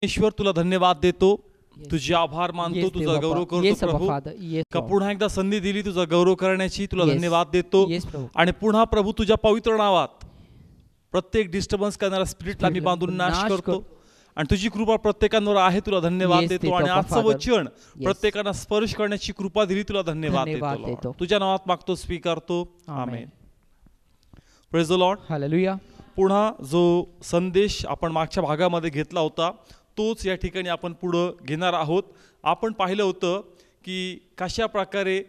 ईश्वर तुला धन्यवाद देतो, तुझे आभार मानतो, तुझा गौरव करतो प्रभू. का पुन्हा एकदा संधी दिली तुझा गौरव करण्याची, तुला धन्यवाद देतो. आणि पुन्हा प्रभू तुझ्या पवित्र नावात प्रत्येक डिस्टर्बन्स करणारा स्पिरिटला मी बांधून नाश करतो. आणि तुझी कृपा प्रत्येकांवर आहे, तुला धन्यवाद देतो. आणि आजचं वचन प्रत्येकांना स्पर्श करण्याची कृपा दिली, तुला धन्यवाद देतो. तुझ्या नावात मागतो, स्वीकारतो. Amen. Praise the Lord. Hallelujah. पुन्हा जो संदेश आपण मागच्या भागामध्ये घेतला होता तोच या ठिकाणी आपण पुढं घेणार आहोत. आपण पाहिलं होतं की कशा प्रकारे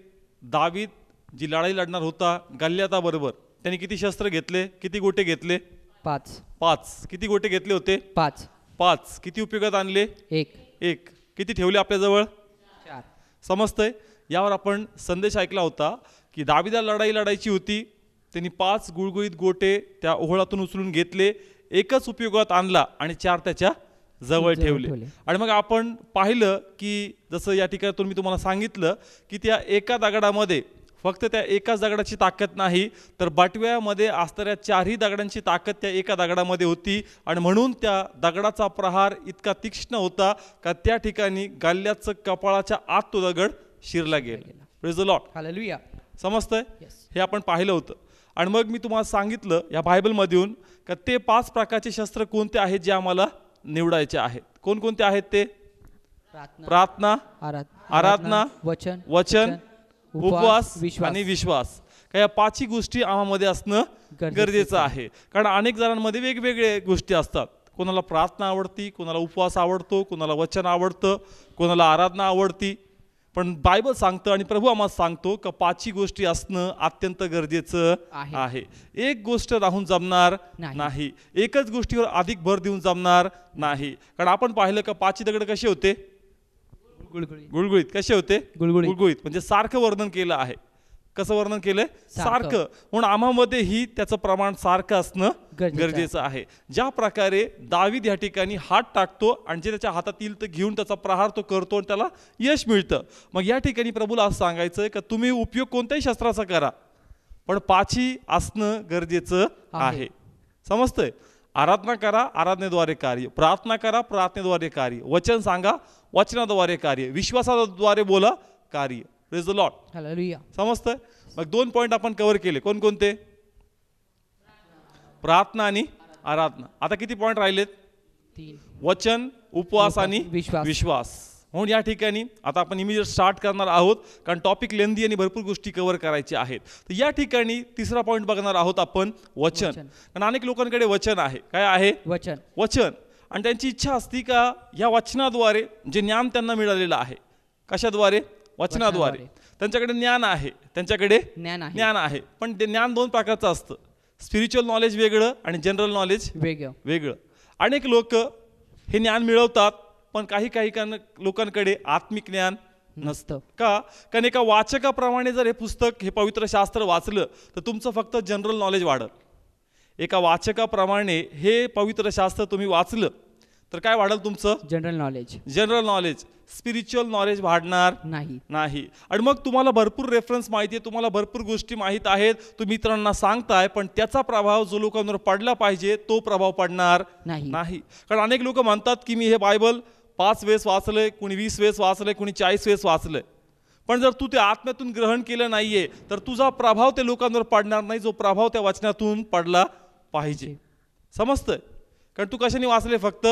दावीद जी लढाई लढणार होता गल्लियाताबरोबर, त्यांनी किती शस्त्र घेतले, किती गोटे घेतले? 5. किती गोटे घेतले होते? 5. किती उपयोगात आणले? 1. किती ठेवले आपल्याजवळ? 4. समजतंय? यावर आपण संदेश ऐकला होता की दावीदाला लढाई लढायची होती, त्यांनी 5 गुळगुळीत गोटे त्या ओहळातून उचलून घेतले, एकच उपयोगात आणला आणि 4 त्याच्या जवळ ठेवले. आणि मग आपण पाहिलं की जसं या ठिकाणी मी तुम्हाला सांगितलं की त्या एका दगडामध्ये फक्त त्या एकाच दगडाची ताकद नाही, तर बाटव्यामध्ये असणाऱ्या 4ही दगडांची ताकद त्या एका दगडामध्ये होती. आणि म्हणून त्या दगडाचा प्रहार इतका तीक्ष्ण होता का त्या ठिकाणी गल्ल्याचं कपाळाच्या आत तो दगड शिरला गेला. Praise the Lord. हालेलुया. समजतंय? हे आपण पाहिलं होतं. आणि मग मी तुम्हाला सांगितलं या बायबलमधून का ते 5 प्रकारचे शस्त्र कोणते आहेत जे आम्हाला निवडायचे आहेत. कोणकोणते आहेत ते? प्रार्थना, आराधना, वचन, उपवास आणि विश्वास. का या 5ही गोष्टी आम्हामध्ये असणं गरजेचं आहे. कारण अनेक जणांमध्ये वेगवेगळे गोष्टी असतात. कोणाला प्रार्थना आवडती, कोणाला उपवास आवडतो, कोणाला वचन आवडतं, कोणाला आराधना आवडती. पण बायबल सांगतं आणि प्रभू आम्हाला सांगतो का 5ही गोष्टी असणं अत्यंत गरजेचं आहे. एक गोष्ट राहून जमणार नाही, एकच गोष्टीवर अधिक भर देऊन जमणार नाही. कारण आपण पाहिलं का 5ही दगड कसे होते? गुळगुळीत. कसे होते? गुळगुळीत. म्हणजे सारखं वर्णन केलं आहे. कसं वर्णन केलंय? सारखं. म्हणून आम्हामध्ये ही त्याचं प्रमाण सारखं असणं गरजेचं आहे. ज्या प्रकारे दावीद या ठिकाणी हात टाकतो आणि जे त्याच्या हातात येईल तर घेऊन त्याचा प्रहार तो करतो आणि त्याला यश मिळतं. मग या ठिकाणी प्रभूला असं सांगायचंय का तुम्ही उपयोग कोणत्याही शस्त्राचा करा, पण 5ही असणं गरजेचं आहे. समजतंय? आराधना करा, आराधनेद्वारे कार्य. प्रार्थना करा, प्रार्थनेद्वारे कार्य. वचन सांगा, वचनाद्वारे कार्य. विश्वासाद्वारे बोला, कार्य. Praise the Lord. हालेलुया. समजतंय? मग 2 पॉइंट आपण कव्हर केले. कोणकोणते? प्रार्थना आणि आराधना. आता किती पॉइंट राहिलेत? 3. वचन, उपवास आणि विश्वास. म्हणून या ठिकाणी आता आपण इमिजिएट स्टार्ट करणार आहोत कारण टॉपिक लेंदी आणि भरपूर गोष्टी कव्हर करायच्या आहेत. तर या ठिकाणी तिसरा पॉइंट बघणार आहोत आपण, वचन. कारण अनेक लोकांकडे वचन आहे. काय आहे? वचन. आणि त्यांची इच्छा असती का या वचनाद्वारे जे ज्ञान त्यांना मिळालेलं आहे, कशाद्वारे? वचनाद्वारे. त्यांच्याकडे ज्ञान आहे, त्यांच्याकडे ज्ञान आहे. पण ते ज्ञान 2 प्रकारचं असतं. स्पिरिच्युअल नॉलेज वेगळं आणि जनरल नॉलेज वेगळं. अनेक लोक हे ज्ञान मिळवतात पण काही लोकांकडे आत्मिक ज्ञान नसतं. का? कारण एका वाचकाप्रमाणे जर हे पुस्तक, हे पवित्र शास्त्र वाचलं तर तुमचं फक्त जनरल नॉलेज वाढलं. एका वाचकाप्रमाणे हे पवित्र शास्त्र तुम्ही वाचलं तर काय वाढेल तुमचं? General knowledge. स्पिरिच्युअल नॉलेज वाढणार नाही. आणि मग तुम्हाला भरपूर रेफरन्स माहिती आहे, तुम्हाला भरपूर गोष्टी माहीत आहेत, तुम्ही इतरांना सांगताय, पण त्याचा प्रभाव जो लोकांवर पडला पाहिजे तो प्रभाव पडणार नाही. कारण अनेक लोक म्हणतात की मी हे बायबल 5 वेळेस वाचलंय, कुणी 20 वेळेस वाचलंय, कुणी 40 वेळेस वाचलंय. पण जर तू ते आत्म्यातून ग्रहण केलं नाहीये तर तुझा प्रभाव त्या लोकांवर पडणार नाही, जो प्रभाव त्या वचनातून पडला पाहिजे. समजतंय? कारण तू कशाने वाचले? फक्त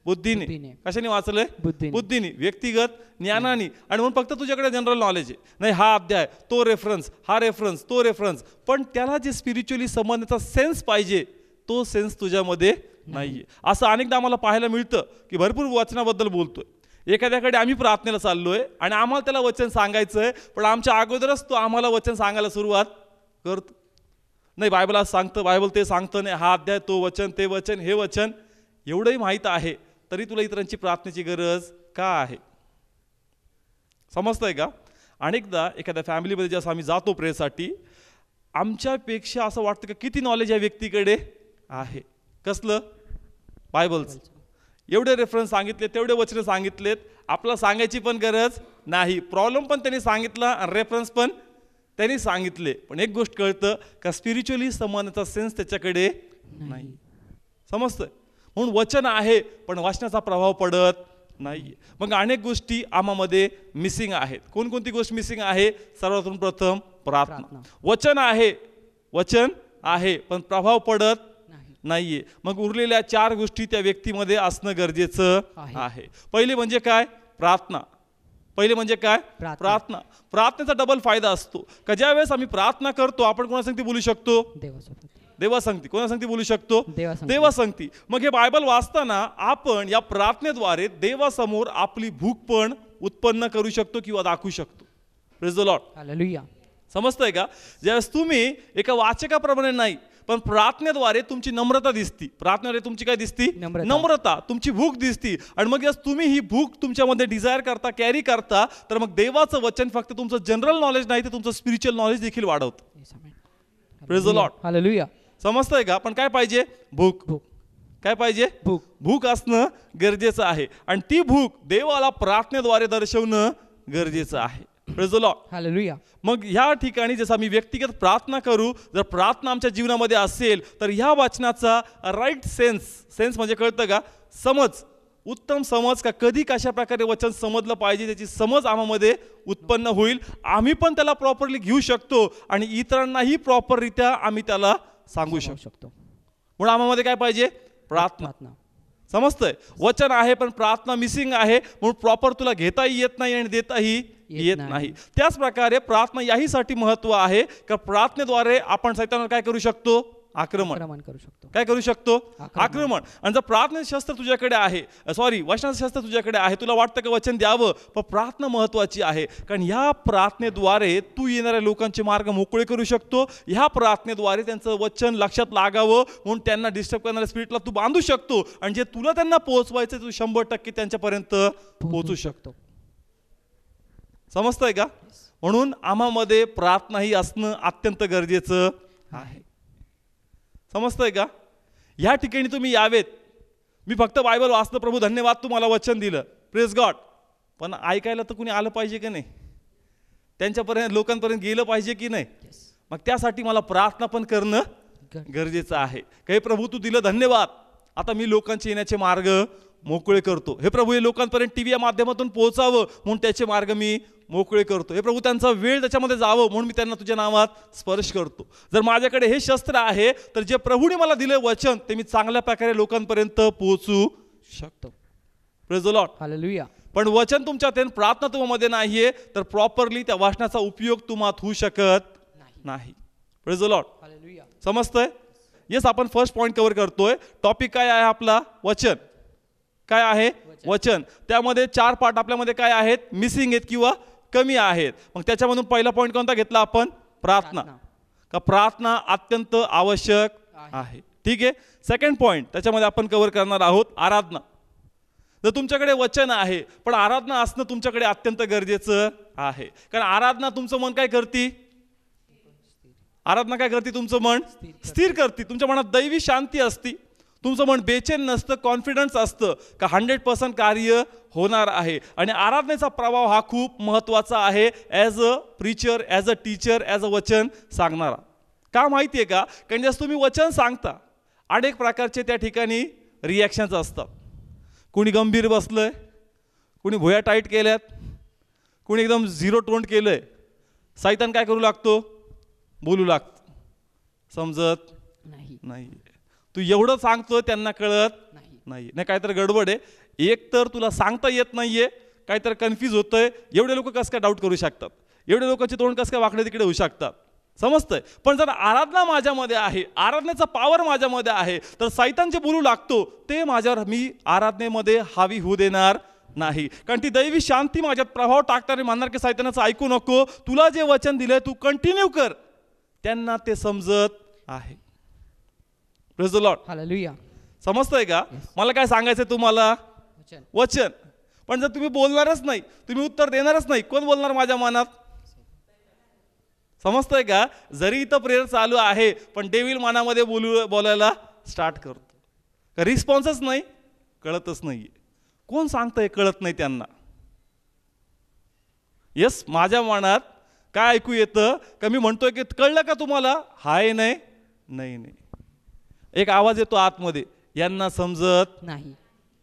बुद्धीने. कशाने वाचलंय? बुद्धीने, व्यक्तिगत ज्ञानाने. आणि म्हणून फक्त तुझ्याकडे जनरल नॉलेज आहे. नाही, हा अध्याय, तो रेफरन्स, हा रेफरन्स, तो रेफरन्स. पण त्याला जे स्पिरिच्युअली समजण्याचा सेन्स पाहिजे तो सेन्स तुझ्यामध्ये नाहीये. असं अनेकदा आम्हाला पाहायला मिळतं की भरपूर वचनाबद्दल बोलतोय, एखाद्याकडे आम्ही प्रार्थनेला चाललोय आणि आम्हाला त्याला वचन सांगायचंय, पण आमच्या अगोदरच तो आम्हाला वचन सांगायला सुरुवात करतो. नाही, बायबल आज सांगतं, बायबल ते सांगतं, नाही हा अध्याय, तो वचन, ते वचन, हे वचन. एवढंही माहीत आहे तरी तुला इतरांची प्रार्थनेची गरज का आहे? समजतंय का? अनेकदा एखाद्या फॅमिलीमध्ये जसं आम्ही जातो प्रेयरसाठी, आमच्यापेक्षा असं वाटतं का किती नॉलेज या व्यक्तीकडे आहे. कसलं? बायबलचं. एवढे रेफरन्स सांगितले, तेवढे वचन सांगितलेत, आपल्याला सांगायची पण गरज नाही. प्रॉब्लेम पण त्यांनी सांगितला आणि रेफरन्स पण त्यांनी सांगितले. पण एक गोष्ट कळतं का स्पिरिच्युअली समजण्याचा सेन्स त्याच्याकडे नाही. समजतंय? म्हणून वचन आहे पण वचनाचा प्रभाव पडत नाही. मग अनेक गोष्टी आम्हामध्ये मिसिंग आहेत. कोणकोणती गोष्ट मिसिंग आहे? सर्वात प्रथम प्रार्थना. वचन आहे पण प्रभाव पडत नाहीये. मग उरलेल्या 4 गोष्टी त्या व्यक्तीमध्ये असणं गरजेचं आहे. पहिले म्हणजे काय? प्रार्थना. प्रार्थनेचा डबल फायदा असतो का ज्या वेळेस आम्ही प्रार्थना करतो आपण कोणासंगती बोलू शकतो? देवासंगती. कोणासंगती बोलू शकतो? देवासंगती. मग हे बायबल वाचताना आपण या प्रार्थनेद्वारे देवासमोर आपली भूक पण उत्पन्न करू शकतो किंवा दाखवू शकतो. Praise the Lord. हालेलुया. समजतंय का? ज्यावेळेस तुम्ही एका वाचकाप्रमाणे नाही पण प्रार्थनेद्वारे तुमची नम्रता दिसती. प्रार्थनेद्वारे तुमची काय दिसती? नम्रता. तुमची भूक दिसती. आणि मग तुम्ही ही भूक तुमच्यामध्ये डिझायर करता, कॅरी करता, तर मग देवाचं वचन फक्त तुमचं जनरल नॉलेज नाही तर तुमचं स्पिरिच्युअल नॉलेज देखील वाढवतं. Praise the Lord. हालेलुया. समजतंय का? पण काय पाहिजे? भूक. काय पाहिजे? भूक असणं गरजेचं आहे. आणि ती भूक देवाला प्रार्थनेद्वारे दर्शवणं गरजेचं आहे. Praise the Lord. हालेलुया. मग ह्या ठिकाणी जसं आम्ही व्यक्तिगत प्रार्थना करू, जर प्रार्थना आमच्या जीवनामध्ये असेल तर ह्या वचनाचा राईट सेन्स म्हणजे कळतं का? समज, उत्तम समज का कधी कशा प्रकारे वचन समजलं पाहिजे त्याची समज आम्हामध्ये उत्पन्न होईल. आम्ही पण त्याला प्रॉपरली घेऊ शकतो आणि इतरांनाही प्रॉपररित्या आम्ही त्याला सांगू शकतो. म्हणून आम्हामध्ये काय पाहिजे? प्रार्थना. समजतंय? वचन आहे पण प्रार्थना मिसिंग आहे म्हणून प्रॉपर तुला घेताही येत नाही आणि देताही येत नाही. त्याच प्रकारे प्रार्थना याहीसाठी महत्व आहे का प्रार्थनेद्वारे आपण सैतानावर काय करू शकतो? आक्रमण करू शकतो. काय करू शकतो? आक्रमण. आणि जर प्रार्थनेचं शस्त्र तुझ्याकडे आहे, वचनाचं शस्त्र तुझ्याकडे आहे, तुला वाटतं का वचन द्यावं, पण प्रार्थना महत्वाची आहे. कारण ह्या प्रार्थनेद्वारे तू येणाऱ्या लोकांचे मार्ग मोकळे करू शकतो. ह्या प्रार्थनेद्वारे त्यांचं वचन लक्षात लागावं म्हणून त्यांना डिस्टर्ब करणाऱ्या स्पिरिटला तू बांधू शकतो. आणि जे तुला त्यांना पोहोचवायचं तू 100% त्यांच्यापर्यंत पोहोचू शकतो. समजतंय का? म्हणून आम्हामध्ये प्रार्थना ही असणं अत्यंत गरजेचं आहे. समजतंय का? ह्या ठिकाणी तुम्ही यावेत. मी फक्त बायबल वाचलं, प्रभू धन्यवाद तुम्हाला वचन दिलं, प्रेज गॉड, पण ऐकायला तर कुणी आलं पाहिजे की नाही? त्यांच्यापर्यंत लोकांपर्यंत गेलं पाहिजे की नाही? मग त्यासाठी मला प्रार्थना पण करणं गरजेचं आहे. काही प्रभू तू दिलं धन्यवाद, आता मी लोकांचे येण्याचे मार्ग मोकळे करतो. हे प्रभू हे लोकांपर्यंत टीव्ही या माध्यमातून पोहोचावं म्हणून त्याचे मार्ग मी मोकळे करतो. हे प्रभू त्यांचा वेळ त्याच्यामध्ये जावं म्हणून मी त्यांना तुझ्या नावात स्पर्श करतो. जर माझ्याकडे हे शस्त्र आहे तर जे प्रभूने मला दिले वचन ते मी चांगल्या प्रकारे लोकांपर्यंत पोहोचू शकतो. Praise the Lord. हालेलुया. पण वचन तुमच्यात आहे, प्रार्थना तुम्हामध्ये नाहीये तर प्रॉपरली त्या वाचनाचा उपयोग तुम्हाला होऊ शकत नाही. Praise the Lord. हालेलुया. समजतंय? येस, आपण फर्स्ट पॉइंट कव्हर करतोय. टॉपिक काय आहे आपला? वचन. काय आहे? वचन. त्यामध्ये 4 पार्ट आपल्यामध्ये काय आहेत? मिसिंग आहेत किंवा कमी आहेत. मग त्याच्यामधून पहिला पॉइंट कोणता घेतला आपण? प्रार्थना. का प्रार्थना अत्यंत आवश्यक आहे. ठीक आहे. सेकंड पॉइंट त्याच्यामध्ये आपण कव्हर करणार आहोत आराधना. जर तुमच्याकडे वचन आहे पण आराधना असणं तुमच्याकडे अत्यंत गरजेचं आहे. कारण आराधना तुमचं मन काय करते? आराधना काय करते? तुमचं मन स्थिर करते. तुमच्या मनात दैवी शांती असते. तुमचं मन बेचैन नसतं, कॉन्फिडन्स असतं का 100% कार्य होणार आहे. आणि आराधनेचा प्रभाव हा खूप महत्त्वाचा आहे as a preacher, as a teacher, as a वचन सांगणारा. का माहिती आहे का? कारण जसं तुम्ही वचन सांगता अनेक प्रकारचे त्या ठिकाणी रिॲक्शन्स असतात. कुणी गंभीर बसलंय, कुणी भुया टाईट केल्यात, कुणी एकदम झिरो टोन केलंय. सैतान काय करू लागतो? बोलू लागतो. समजत नाही. तू एवढं सांगतो त्यांना कळत नाही. काहीतरी गडबड आहे. एक तर तुला सांगता येत नाहीये, काहीतरी कन्फ्यूज होतंय. एवढे लोक कसं काय डाऊट करू शकतात? एवढे लोकांचे तोंड कसं काय वाकडे तिकडे होऊ शकतात? समजतंय? पण जर आराधना माझ्यामध्ये आहे, आराधनेचा पॉवर माझ्यामध्ये आहे, तर सैतान जे बोलू लागतो ते माझ्यावर मी आराधनेमध्ये हावी होऊ देणार नाही. कारण ती दैवी शांती माझ्यात प्रभाव टाकताना म्हणणार की सैतानाचं ऐकू नको, तुला जे वचन दिलंय तू कंटिन्यू कर. त्यांना ते समजत आहे. Praise the Lord. हालेलुया. समजतंय का? मला काय सांगायचंय तुम्हाला? वचन. पण जर तुम्ही बोलणारच नाही, तुम्ही उत्तर देणारच नाही, कोण बोलणार माझ्या मनात? समजतंय का? जरी इथं प्रेयर चालू आहे पण डेव्हिल मनामध्ये बोलायला स्टार्ट करतो. रिस्पॉन्सच नाही, कळतच नाहीये. कोण सांगतंय? कळत नाही त्यांना. येस, माझ्या मनात काय ऐकू येतं का मी म्हणतोय की कळलं का तुम्हाला? हाय नाही. एक आवाज येतो आतमध्ये, यांना समजत नाही.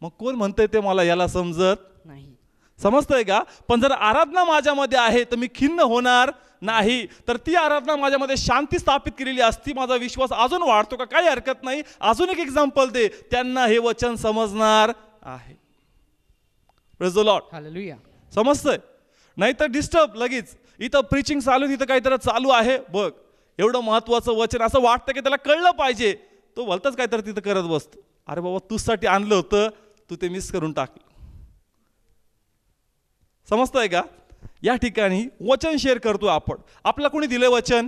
मग कोण म्हणतंय ते मला याला समजत नाही. समजतंय का? पण जर आराधना माझ्यामध्ये आहे तर मी खिन्न होणार नाही. तर ती आराधना माझ्यामध्ये शांती स्थापित केलेली असती, माझा विश्वास अजून वाढतो का? काही हरकत नाही. अजून एक एक्झाम्पल दे, त्यांना हे वचन समजणार आहे. Praise the Lord. हालेलुया. समजतंय? नाही तर डिस्टर्ब लगेच. इथं प्रीचिंग चालू, इथं काहीतरी चालू आहे, बघ एवढं महत्वाचं वचन, असं वाटतं की त्याला कळलं पाहिजे, तो भलतंच काहीतरी तिथं करत बसतो. अरे बाबा, तुझ्यासाठी आणलं होतं, तू ते मिस करून टाकलं. समजतंय का? या ठिकाणी वचन शेअर करतो आपण. आपल्याला कोणी दिलं वचन?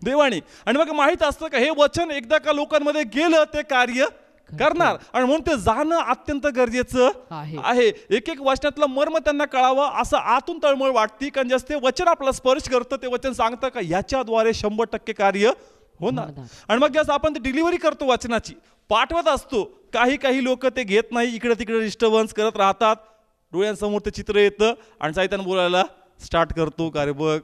देवाने. आणि मग माहित असतं का हे वचन एकदा का लोकांमध्ये गेलं ते कार्य करणार, आणि म्हणून ते जाणं अत्यंत गरजेचं आहे. एक एक वचनातलं मर्म त्यांना कळावं असं आतून तळमळ वाटते. कारण जास्त ते वचन आपला स्पर्श करतं, ते वचन सांगतं का याच्याद्वारे 100% कार्य होणार. आणि मग जास्त आपण ते डिलिव्हरी करतो वचनाची, पाठवत असतो. काही लोक ते घेत नाही, इकडे तिकडे डिस्टर्बन्स करत राहतात. डोळ्यांसमोर ते चित्र येतं आणि साहित्यान बोलायला स्टार्ट करतो का रे बघ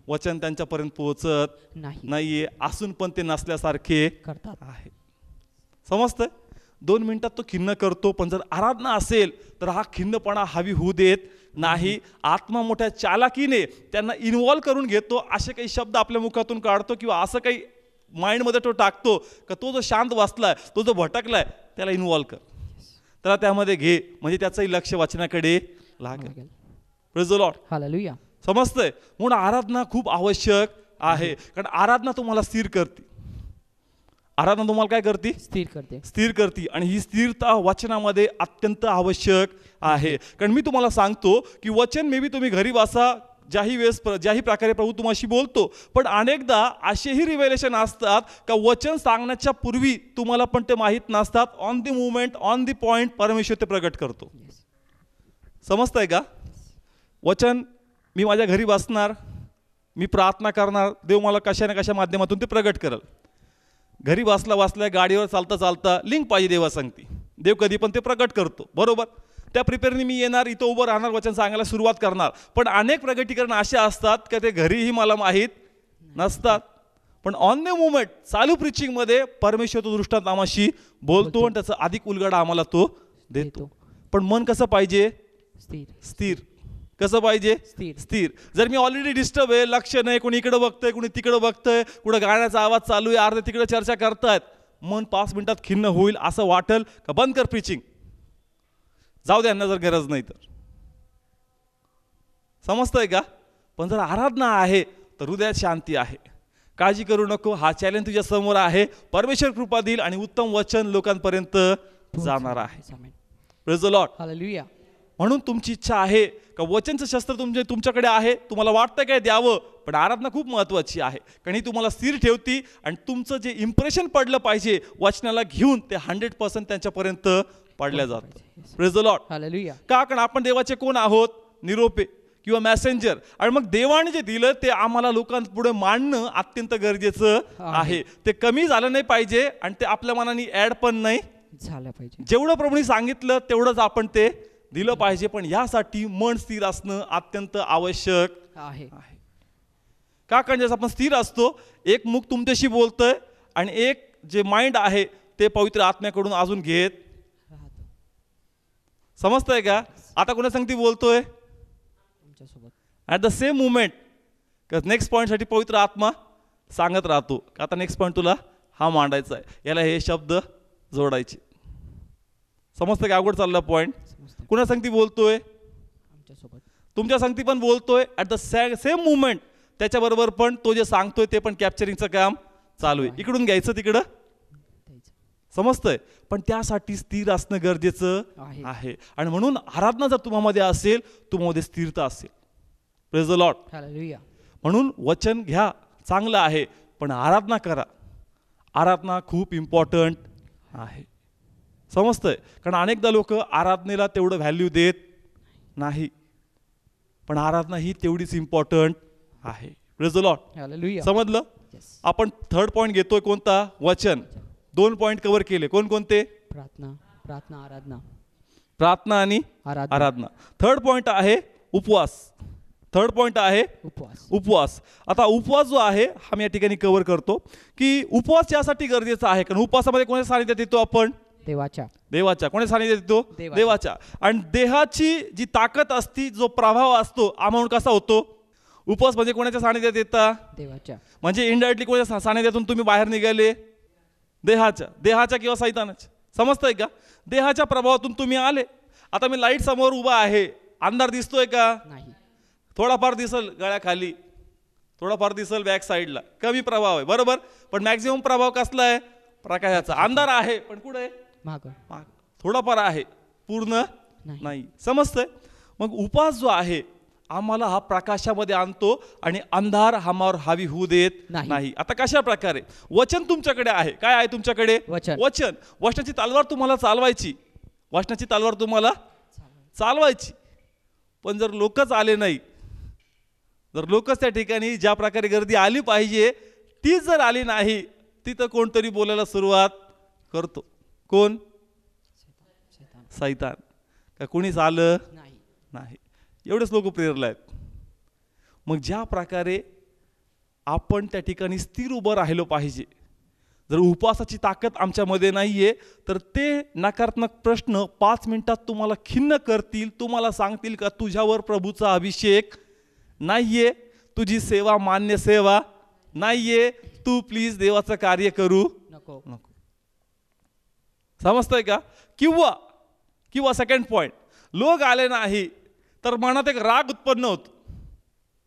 वचन त्यांच्यापर्यंत पोहोचत नाहीये, असून पण ते नसल्यासारखे करतात आहे. समजतंय? 2 मिनिटात तो खिन्न करतो. पण जर आराधना असेल तर हा खिन्नपणा हवी होऊ देत नाही. आत्मा मोठ्या चालाकीने त्यांना इन्व्हॉल्व करून घेतो. असे काही शब्द आपल्या मुखातून काढतो किंवा असं काही माइंडमध्ये तो टाकतो का तो जो शांत बसलाय, तो जो भटकलाय, त्याला इन्व्हॉल्व कर, त्याला त्यामध्ये घे, म्हणजे त्याचंही लक्ष वाचनाकडे लागेल. Praise the Lord. हालेलुया. समजतंय? म्हणून आराधना खूप आवश्यक आहे. कारण आराधना तुम्हाला स्थिर करते. आराधना तुम्हाला काय करते? स्थिर करते. आणि ही स्थिरता वचनामध्ये अत्यंत आवश्यक आहे. कारण मी तुम्हाला सांगतो की वचन मे बी तुम्ही घरी वाचा, ज्याही प्रकारे प्रभू तुम्हाशी बोलतो, पण अनेकदा असेही रिव्हेलेशन असतात का वचन सांगण्याच्या पूर्वी तुम्हाला पण ते माहीत नसतात. On the movement, on the point परमेश्वर ते प्रगट करतो. समजतंय का? वचन मी माझ्या घरी बसणार, मी प्रार्थना करणार, देव मला कशा ना कशा माध्यमातून ते प्रगट करेल. घरी बसल्या गाडीवर चालता लिंक पाहिजे देवा सांगते, देव कधी पण ते प्रगट करतो. बरोबर? त्या प्रिपेअरने मी येणार, इथं उभं राहणार, वचन सांगायला सुरुवात करणार. पण अनेक प्रगटीकरण असे असतात का ते घरीही मला माहीत नसतात. पण ऑन द मुवमेंट चालू प्रीचिंगमध्ये परमेश्वर तो दृष्टांत आम्हाशी बोलतो आणि त्याचा अधिक उलगडा आम्हाला तो देतो. पण मन कसं पाहिजे? स्थिर. कसं पाहिजे? स्थिर. जर मी ऑलरेडी डिस्टर्ब आहे, लक्ष नाही, कोणी इकडे बघतंय, कोणी तिकडे बघतंय, कुठं गाण्याचा आवाज चालू आहे, अर्धे तिकडे चर्चा करतायत, मन 5 मिनिटात खिन्न होईल असं वाटेल का बंद कर प्रीचिंग, जाऊ द्या, यांना जर गरज नाही तर. समजतंय का? पण जर आराधना आहे तर हृदयात शांती आहे. काळजी करू नको, हा चॅलेंज तुझ्या समोर आहे. परमेश्वर कृपा देईल आणि उत्तम वचन लोकांपर्यंत जाणार आहे. Praise the Lord. हालेलुया. म्हणून तुमची इच्छा आहे का वचनचं शस्त्र तुमच्याकडे आहे, तुम्हाला वाटतं काय द्यावं, पण आराधना खूप महत्त्वाची आहे. कारण ही तुम्हाला स्थिर ठेवती आणि तुमचं जे इम्प्रेशन पडलं पाहिजे वचनाला घेऊन ते 100% त्यांच्यापर्यंत पडल्या जातं. Praise the Lord. हालेलुया. का? कारण आपण देवाचे कोण आहोत? निरोपे किंवा मॅसेंजर. आणि मग देवाने जे दिलं ते आम्हाला लोकांपुढे मांडणं अत्यंत गरजेचं आहे. ते कमी झालं नाही पाहिजे आणि ते आपल्या मनाने ऍड पण नाही झालं पाहिजे. जेवढं प्रभूने सांगितलं तेवढंच आपण ते दिलं पाहिजे. पण यासाठी मन स्थिर असणं अत्यंत आवश्यक आहे. का? कारण जसं आपण स्थिर असतो, एक मुख तुमच्याशी बोलतोय आणि एक जे माइंड आहे ते पवित्र आत्म्याकडून अजून घेत. समजतंय का? आता कोणा सांगती बोलतोय तुमच्यासोबत, at the same moment next पॉईंटसाठी पवित्र आत्मा सांगत राहतो का आता नेक्स्ट पॉईंट तुला हा मांडायचा आहे, याला हे शब्द जोडायचे. समजतं का? अवघड चालला पॉईंट. कुणा सांगती बोलतोय? तुमच्या सांगती पण बोलतोय. ॲट द सेम मुवमेंट त्याच्याबरोबर पण तो जे सांगतोय ते पण कॅप्चरिंगचं काम चालू आहे. इकडून घ्यायचं तिकडं. समजतंय? पण त्यासाठी स्थिर असणं गरजेचं आहे. आणि म्हणून आराधना जर तुम्हामध्ये असेल, तुम्हामध्ये स्थिरता असेल. Praise the Lord. हालेलुया. म्हणून वचन घ्या, चांगलं आहे, पण आराधना करा. आराधना खूप इम्पॉर्टंट आहे. समजतंय? कारण अनेकदा लोक आराधनेला तेवढं व्हॅल्यू देत नाही, पण आराधना ही तेवढीच इम्पॉर्टंट आहे. Praise the Lord. हालेलुया. समजलं? आपण थर्ड पॉईंट घेतोय कोणता? वचन. 2 पॉईंट कव्हर केले. कोणकोणते? प्रार्थना, आराधना. प्रार्थना आणि आराधना. थर्ड पॉईंट आहे उपवास. थर्ड पॉइंट आहे उपवास. उपवास. आता उपवास जो आहे हा मी या ठिकाणी कव्हर करतो की उपवास यासाठी गरजेचा आहे कारण उपवासामध्ये कोणाच्या सानिध्यात येतो आपण? देवाच्या. कोणाच्या सानिध्यात येतो? देवाच्या. आणि देहाची जी ताकद असती, जो प्रभाव असतो, आमाऊंट कसा होतो? उपवास म्हणजे कोणाच्या सानिध्यात येता? देवाच्या. म्हणजे इनडायरेक्टली कोणाच्या सानिध्यातून तुम्ही बाहेर निघाले? देहाच्या किंवा सैतानाच्या. समजतंय का? देहाच्या प्रभावातून तुम्ही आले. आता मी लाईट समोर उभा आहे, अंधार दिसतोय का? नाही. थोडाफार दिसल गळ्याखाली, थोडाफार दिसल बॅक साईडला, कमी प्रभाव आहे बरोबर. पण मॅक्झिमम प्रभाव कसला आहे? प्रकाशाचा. अंधार आहे पण कुठे आहे? माग. थोडाफार आहे, पूर्ण नाही. समजतंय? मग उपवास जो आहे आम्हाला हा प्रकाशामध्ये आणतो आणि अंधार आम्हावर हावी होऊ देत नाही. आता कशा प्रकारे? वचन तुमच्याकडे आहे. काय आहे तुमच्याकडे? वचन. वचनाची तलवार तुम्हाला चालवायची. वचनाची तलवार तुम्हाला चालवायची. पण जर लोकच आले नाही, जर लोकच त्या ठिकाणी ज्या प्रकारे गर्दी आली पाहिजे ती जर आली नाही, तिथं कोणतरी बोलायला सुरुवात करतो. कोण? सैतान. का कोणीच आलं नाही. एवढेच लोक प्रेरले आहेत. मग ज्या प्रकारे आपण त्या ठिकाणी स्थिर उभं राहिलो पाहिजे, जर उपवासाची ताकद आमच्यामध्ये नाहीये तर ते नकारात्मक प्रश्न 5 मिनिटात तुम्हाला खिन्न करतील. तुम्हाला सांगतील का तुझ्यावर प्रभूचा अभिषेक नाहीये, तुझी सेवा मान्य सेवा नाहीये, तू प्लीज देवाचं कार्य करू नको. समजतंय का? किंवा सेकंड पॉइंट, लोक आले नाही तर मनात एक राग उत्पन्न होतो,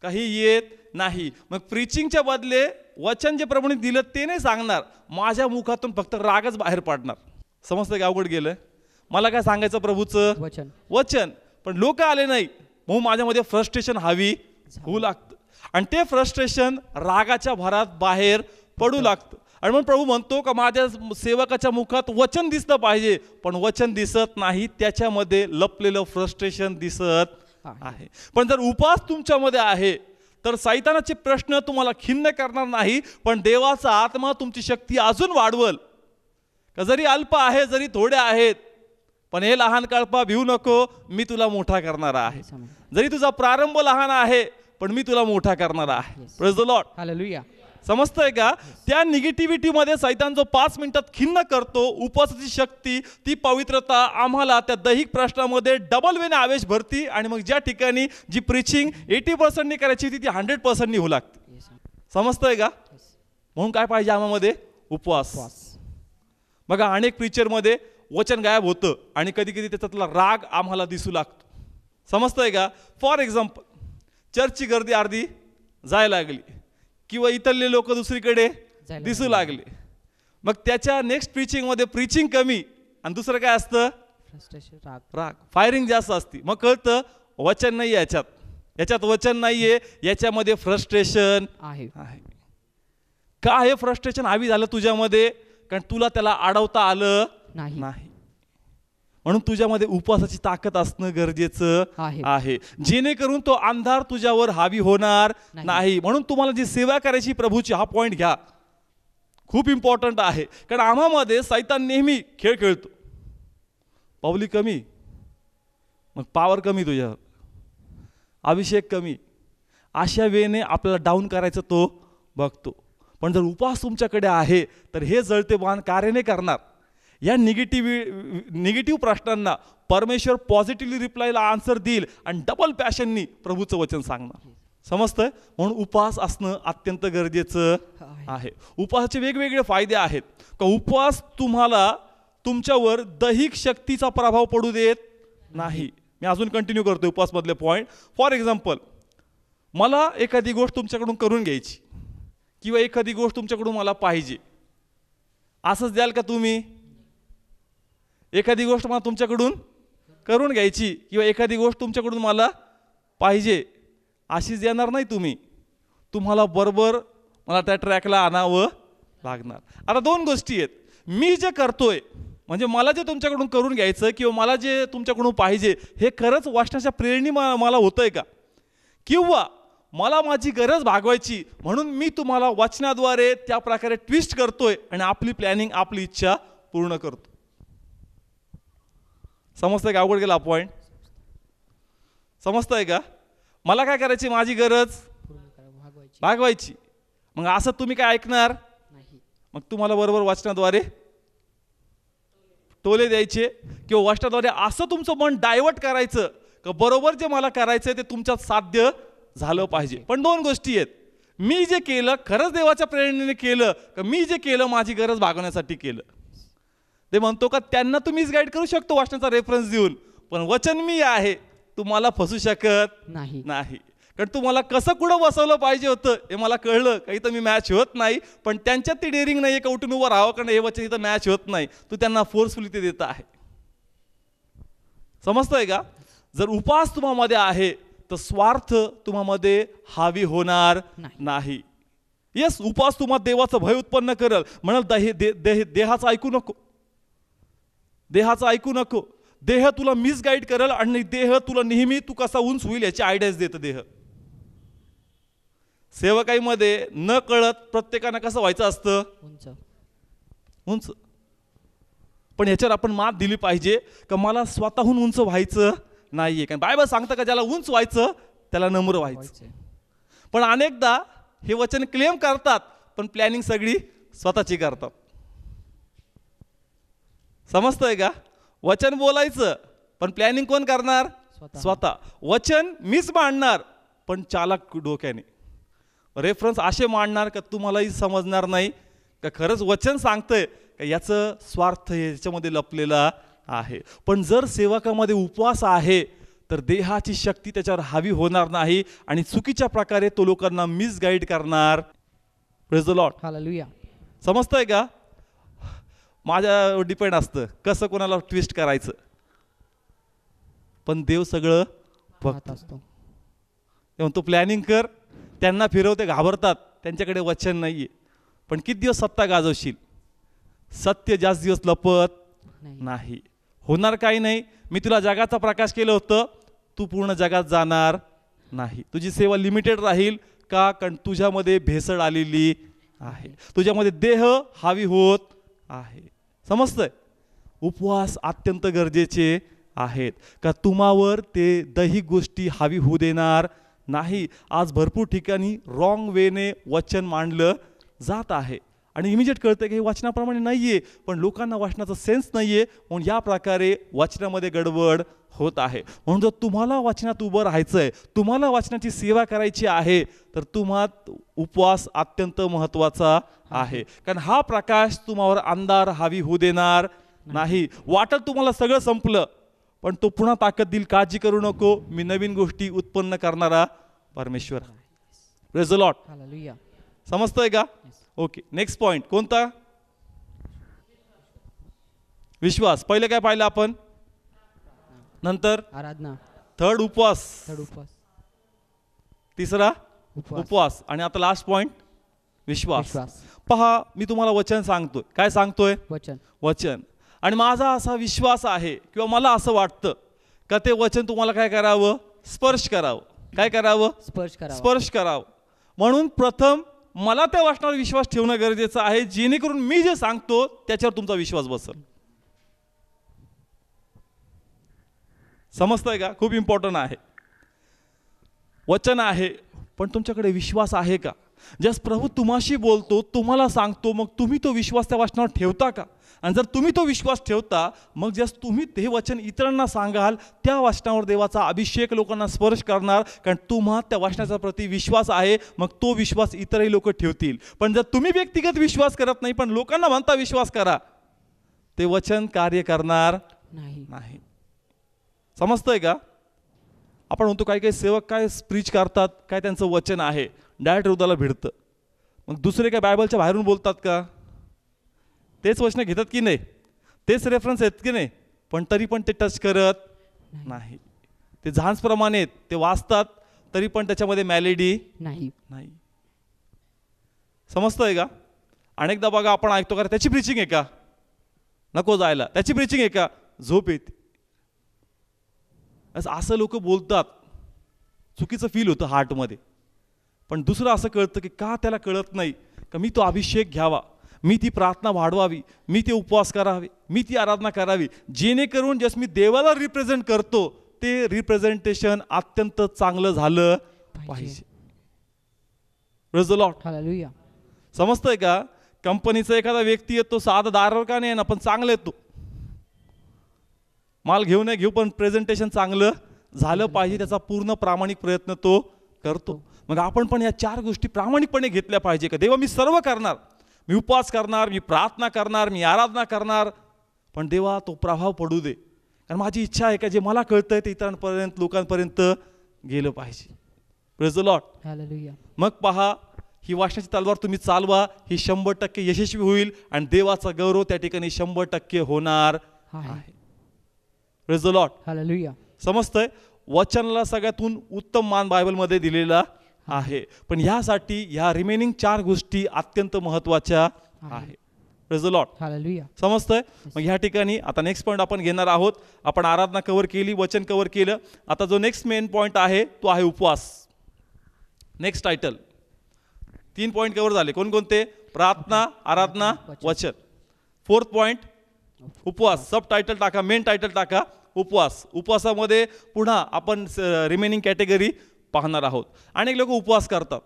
काही येत नाही. मग प्रीचिंगच्या बदले वचन जे प्रभूने दिलं ते नाही सांगणार, माझ्या मुखातून फक्त रागच बाहेर पडणार. समजतंय का? अवघड गेलं. मला काय सांगायचं? प्रभूचं वचन. पण लोक आले नाही, मग माझ्यामध्ये फ्रस्ट्रेशन हवी होऊ लागतं आणि ते फ्रस्ट्रेशन रागाच्या भरात बाहेर पडू लागतं. आणि मग प्रभू म्हणतो का माझ्या सेवकाच्या मुखात वचन दिसलं पाहिजे, पण वचन दिसत नाही, त्याच्यामध्ये लपलेलं फ्रस्ट्रेशन दिसत आहे. पण जर उपवास तुमच्यामध्ये आहे तर सैतानाचे प्रश्न तुम्हाला खिन्न करणार नाही, पण देवाचा आत्मा तुमची शक्ती अजून वाढवल. का जरी अल्प आहे, जरी थोडे आहेत, पण हे लहान कळपा भिवू नको, मी तुला मोठा करणार आहे. जरी तुझा प्रारंभ लहान आहे पण मी तुला मोठा करणार आहे. Praise the Lord. हालेलुया. समजतंय का? त्या निगेटिव्हिटीमध्ये सैतान जो 5 मिनिटात खिन्न करतो, उपवासाची शक्ती, ती पवित्रता आम्हाला त्या दैहिक प्रश्नामध्ये डबल वेने आवेश भरती आणि मग ज्या ठिकाणी जी प्रीचिंग 80% करायची होती ती 100% होऊ लागते. समजतंय का? म्हणून काय पाहिजे आम्हामध्ये? उपवास. बघा अनेक प्रीचरमध्ये वचन गायब होतं आणि कधी कधी त्याच्यातला राग आम्हाला दिसू लागतो. समजतंय का? फॉर एक्झाम्पल, चर्चची गर्दी अर्धी जायला लागली किंवा इथले लोक दुसरीकडे दिसू लागले, मग त्याच्या नेक्स्ट प्रीचिंगमध्ये प्रीचिंग कमी आणि दुसरं काय असतं? राग, फायरिंग जास्त असते. मग कळतं वचन नाही याच्यात वचन नाहीये, याच्यामध्ये फ्रस्ट्रेशन आहे. का हे फ्रस्ट्रेशन हवी झालं तुझ्यामध्ये? कारण तुला त्याला अडवता आलं नाही, म्हणून तुझ्यामध्ये उपवासाची ताकद असणं गरजेचं आहे, जेणेकरून तो अंधार तुझ्यावर हावी होणार नाही. म्हणून तुम्हाला जी सेवा करायची प्रभूची, हा पॉइंट घ्या, खूप इम्पॉर्टंट आहे. कारण आम्हामध्ये सैतान नेहमी खेळ खेळतो. पावली कमी, मग पॉवर कमी, तुझ्यावर अभिषेक कमी, अशा वेळेने आपल्याला डाऊन करायचं तो बघतो. पण जर उपवास तुमच्याकडे आहे तर हे जळते बाण कार्य नाही करणार. या निगेटिव्ह प्रश्नांना परमेश्वर पॉझिटिव्हली रिप्लायला आन्सर देईल आणि डबल पॅशननी प्रभूचं वचन सांगणार. समजतंय? म्हणून उपवास असणं अत्यंत गरजेचं आहे. उपवासाचे वेगवेगळे फायदे आहेत. का उपवास तुम्हाला तुमच्यावर दैहिक शक्तीचा प्रभाव पडू देत नाही. मी अजून कंटिन्यू करतो उपवास मधले पॉइंट. फॉर एक्झाम्पल, मला एखादी गोष्ट तुमच्याकडून करून घ्यायची किंवा एखादी गोष्ट तुमच्याकडून मला पाहिजे, असंच द्याल का तुम्ही? एखादी गोष्ट मला तुमच्याकडून करून घ्यायची किंवा एखादी गोष्ट तुमच्याकडून मला पाहिजे, अशीच देणार नाही तुम्ही. तुम्हाला बरोबर मला त्या ट्रॅकला आणावं लागणार. आता दोन गोष्टी आहेत. मी जे करतोय म्हणजे मला जे तुमच्याकडून करून घ्यायचं किंवा मला जे तुमच्याकडून पाहिजे, हे खरंच वाचण्याच्या प्रेरणी मला होतंय का? किंवा मला माझी गरज भागवायची म्हणून मी तुम्हाला वाचनाद्वारे त्या प्रकारे ट्विस्ट करतोय आणि आपली प्लॅनिंग, आपली इच्छा पूर्ण करतो. समजतंय का? अवघड गेला पॉइंट. समजतंय का? मला काय करायची, माझी गरज पूर्ण करा, भागवायची भागवायची. मग असं तुम्ही काय ऐकणार, नाही. मग तुम्हाला बरोबर वचनाद्वारे टोले द्यायचे किंवा वचनाद्वारे असं तुमचं मन डायव्हर्ट करायचं का बरोबर जे मला करायचंय ते तुमच्यात साध्य झालं पाहिजे. पण दोन गोष्टी आहेत, मी जे केलं खरंच देवाच्या प्रेरणेने केलं का मी जे केलं माझी गरज भागवण्यासाठी केलं. ते म्हणतो का त्यांना तुम्हीच गाईड करू शकतो वचनाचा रेफरन्स देऊन, पण वचन मी आहे तुम्हाला फसू शकत नाही. नाही. कारण तुम्हाला कसं कुठं बसवलं पाहिजे होतं हे मला कळलं, काही तर मी मॅच होत नाही, पण त्यांच्यात ती डेअरिंग नाही आहे का उठून उभं राहावं, कारण हे वचन इथं मॅच होत नाही. तू त्यांना फोर्सफुली ते देत आहे. समजतंय का. जर उपवास तुम्हामध्ये आहे तर स्वार्थ तुम्हामध्ये हावी होणार नाही. येस, उपवास तुम्हाला देवाचं भय उत्पन्न करेल. म्हणाल देहाचं ऐकू नको, देहाचं ऐकू नको. देह तुला मिसगाईड करेल आणि देह तुला नेहमी तू कसा उंच होईल याची आयडियाज देतं देह. सेवकाईमध्ये न कळत प्रत्येकानं कसं व्हायचं असतं, उंच उंच. पण ह्याच्यावर आपण मात दिली पाहिजे का मला स्वतःहून उंच व्हायचं नाहीये. कारण बायबल सांगतं का ज्याला उंच व्हायचं त्याला नम्र व्हायचं. पण अनेकदा हे वचन क्लेम करतात पण प्लॅनिंग सगळी स्वतःची करतात. समजतंय का. वचन बोलायचं पण प्लॅनिंग कोण करणार, स्वतः. वचन मीच मांडणार पण चालक डोक्याने. रेफरन्स असे मांडणार का तुम्हालाही समजणार नाही का खरंच वचन सांगतंय का याचं स्वार्थ याच्यामध्ये लपलेला आहे. पण जर सेवकामध्ये उपवास आहे तर देहाची शक्ती त्याच्यावर हावी होणार नाही आणि चुकीच्या प्रकारे तो लोकांना मिसगाईड करणार. Praise the Lord. हालेलुया. समजतंय का. माझ्यावर डिपेंड असतं कसं कोणाला ट्विस्ट करायचं, पण देव सगळं पाहत असतो. म्हणतो प्लॅनिंग कर. त्यांना फिरवते, घाबरतात, त्यांच्याकडे वचन नाहीये. पण किती दिवस सत्ता गाजवशील, सत्य जास्त दिवस लपत नाही. होणार काही नाही. मी तुला जगाचा प्रकाश केलं होतं, तू पूर्ण जगात जाणार नाही. तुझी सेवा लिमिटेड राहील का, कारण तुझ्यामध्ये भेसळ आलेली आहे, तुझ्यामध्ये देह हावी होत आहे. समजतंय. उपवास अत्यंत गरजेचे आहेत का तुम्हावर ते दैहिक गोष्टी हावी होऊ देणार नाही. आज भरपूर ठिकाणी रॉंग वेने वचन मांडलं जात आहे आणि इमिजिएट कळतं की हे वचनाप्रमाणे नाहीये, पण लोकांना वचनाचा सेन्स नाहीये म्हणून या प्रकारे वचनामध्ये गडबड होत आहे. म्हणून जर तुम्हाला वचनात उभं राहायचंय, तुम्हाला वचनाची सेवा करायची आहे तर तुम्हात उपवास अत्यंत महत्त्वाचा आहे. कारण हा प्रकाश तुम्हावर अंधार हावी होऊ देणार नाही. वाटत तुम्हाला सगळं संपलं पण तो पुन्हा ताकद देईल, काळजी करू नको, मी नवीन गोष्टी उत्पन्न करणारा परमेश्वर. Praise the Lord. हालेलुया. समजतंय का. ओके, नेक्स्ट पॉइंट कोणता. विश्वास. पहिले काय पाहिलं आपण, नंतर आराधना, थर्ड उपवास, तिसरा उपवास आणि आता लास्ट पॉइंट विश्वास. पहा, मी तुम्हाला वचन सांगतोय. काय सांगतोय, वचन. आणि माझा असा विश्वास आहे किंवा मला असं वाटतं का ते वचन तुम्हाला काय करावं, स्पर्श करावं. काय करावं, स्पर्श करावं. म्हणून प्रथम मला त्या वचनावर विश्वास ठेवणं गरजेचं आहे, जेणेकरून मी जे सांगतो त्याच्यावर तुमचा विश्वास बसेल. समजतंय का. खूप इम्पॉर्टंट आहे. वचन आहे पण तुमच्याकडे विश्वास आहे का. जस प्रभू तुम्हाशी बोलतो, तुम्हाला सांगतो, मग तुम्ही तो विश्वास त्या वचनावर ठेवता का. आणि जर तुम्ही तो विश्वास ठेवता मग जस तुम्ही ते वचन इतरांना सांगाल त्या वचनावर देवाचा अभिषेक लोकांना स्पर्श करणार, कारण तुम्हा त्या वचनाच्या प्रती विश्वास आहे, मग तो विश्वास इतरही लोक ठेवतील. पण जर तुम्ही व्यक्तिगत विश्वास करत नाही पण लोकांना म्हणता विश्वास करा, ते वचन कार्य करणार नाही. समजतंय का. आपण म्हणतो काही काही सेवक काय प्रीच करतात, काय त्यांचं वचन आहे डायरेक्ट हृदयाला भिडतं. मग दुसरे काय बायबलच्या बाहेरून बोलतात का, तेच वचन घेतात की नाही, तेच रेफरन्स आहेत की नाही, पण तरी पण ते टच करत नाही. ते झांजप्रमाणे ते वाचतात तरी पण त्याच्यामध्ये मॅलेडी नाही. समजतंय का. अनेकदा बघा आपण ऐकतो का त्याची प्रीचिंग आहे का, नको जायला, त्याची प्रीचिंग आहे का, झोप येते. असं लोक बोलतात, चुकीचं फील होतं हार्टमध्ये. पण दुसरं असं कळतं की का त्याला कळत नाही का मी तो अभिषेक घ्यावा, मी ती प्रार्थना वाढवावी, मी ते उपवास करावे, मी ती आराधना करावी, जेणेकरून जस मी देवाला रिप्रेझेंट करतो ते रिप्रेझेंटेशन अत्यंत चांगलं झालं पाहिजे. Praise the Lord. हालेलुया. समजतंय का? कंपनीचा एखादा व्यक्ती येतो, साधा दारावर का नाही ना, पण चांगलं येतो, माल घेऊ नये घेऊ, पण प्रेझेंटेशन चांगलं झालं पाहिजे, त्याचा पूर्ण प्रामाणिक प्रयत्न तो करतो. मग आपण पण या 4 गोष्टी प्रामाणिकपणे घेतल्या पाहिजे का? देवा मी सर्व करणार, मी उपवास करणार, मी प्रार्थना करणार, मी आराधना करणार, पण देवा तो प्रभाव पडू दे, कारण माझी इच्छा आहे का जे मला कळतंय ते इतरांपर्यंत, लोकांपर्यंत गेलं पाहिजे. Praise the Lord. हालेलुया. मग पहा, ही वाचनाची तलवार तुम्ही चालवा, ही 100% यशस्वी होईल आणि देवाचा गौरव त्या ठिकाणी 100% होणार आहे. Praise the Lord. हालेलुया. समजतंय? वचनाला सगळ्यातून उत्तम मान बायबलमध्ये दिलेला आहे, पण ह्यासाठी ह्या रिमेनिंग 4 गोष्टी अत्यंत महत्त्वाच्या आहे. Praise the Lord. हालेलुया. समजतंय? मग ह्या ठिकाणी आता नेक्स्ट पॉईंट आपण घेणार आहोत. आपण आराधना कव्हर केली, वचन कव्हर केलं. आता जो नेक्स्ट मेन पॉईंट आहे तो आहे उपवास. नेक्स्ट टायटल 3 पॉईंट कव्हर झाले. कोणकोणते? प्रार्थना, आराधना, वचन. 4th पॉईंट उपवास. सब टायटल टाका, मेन टायटल टाका उपवास. उपवासामध्ये पुन्हा आपण रिमेनिंग कॅटेगरी पाहणार आहोत. अनेक लोक उपवास करतात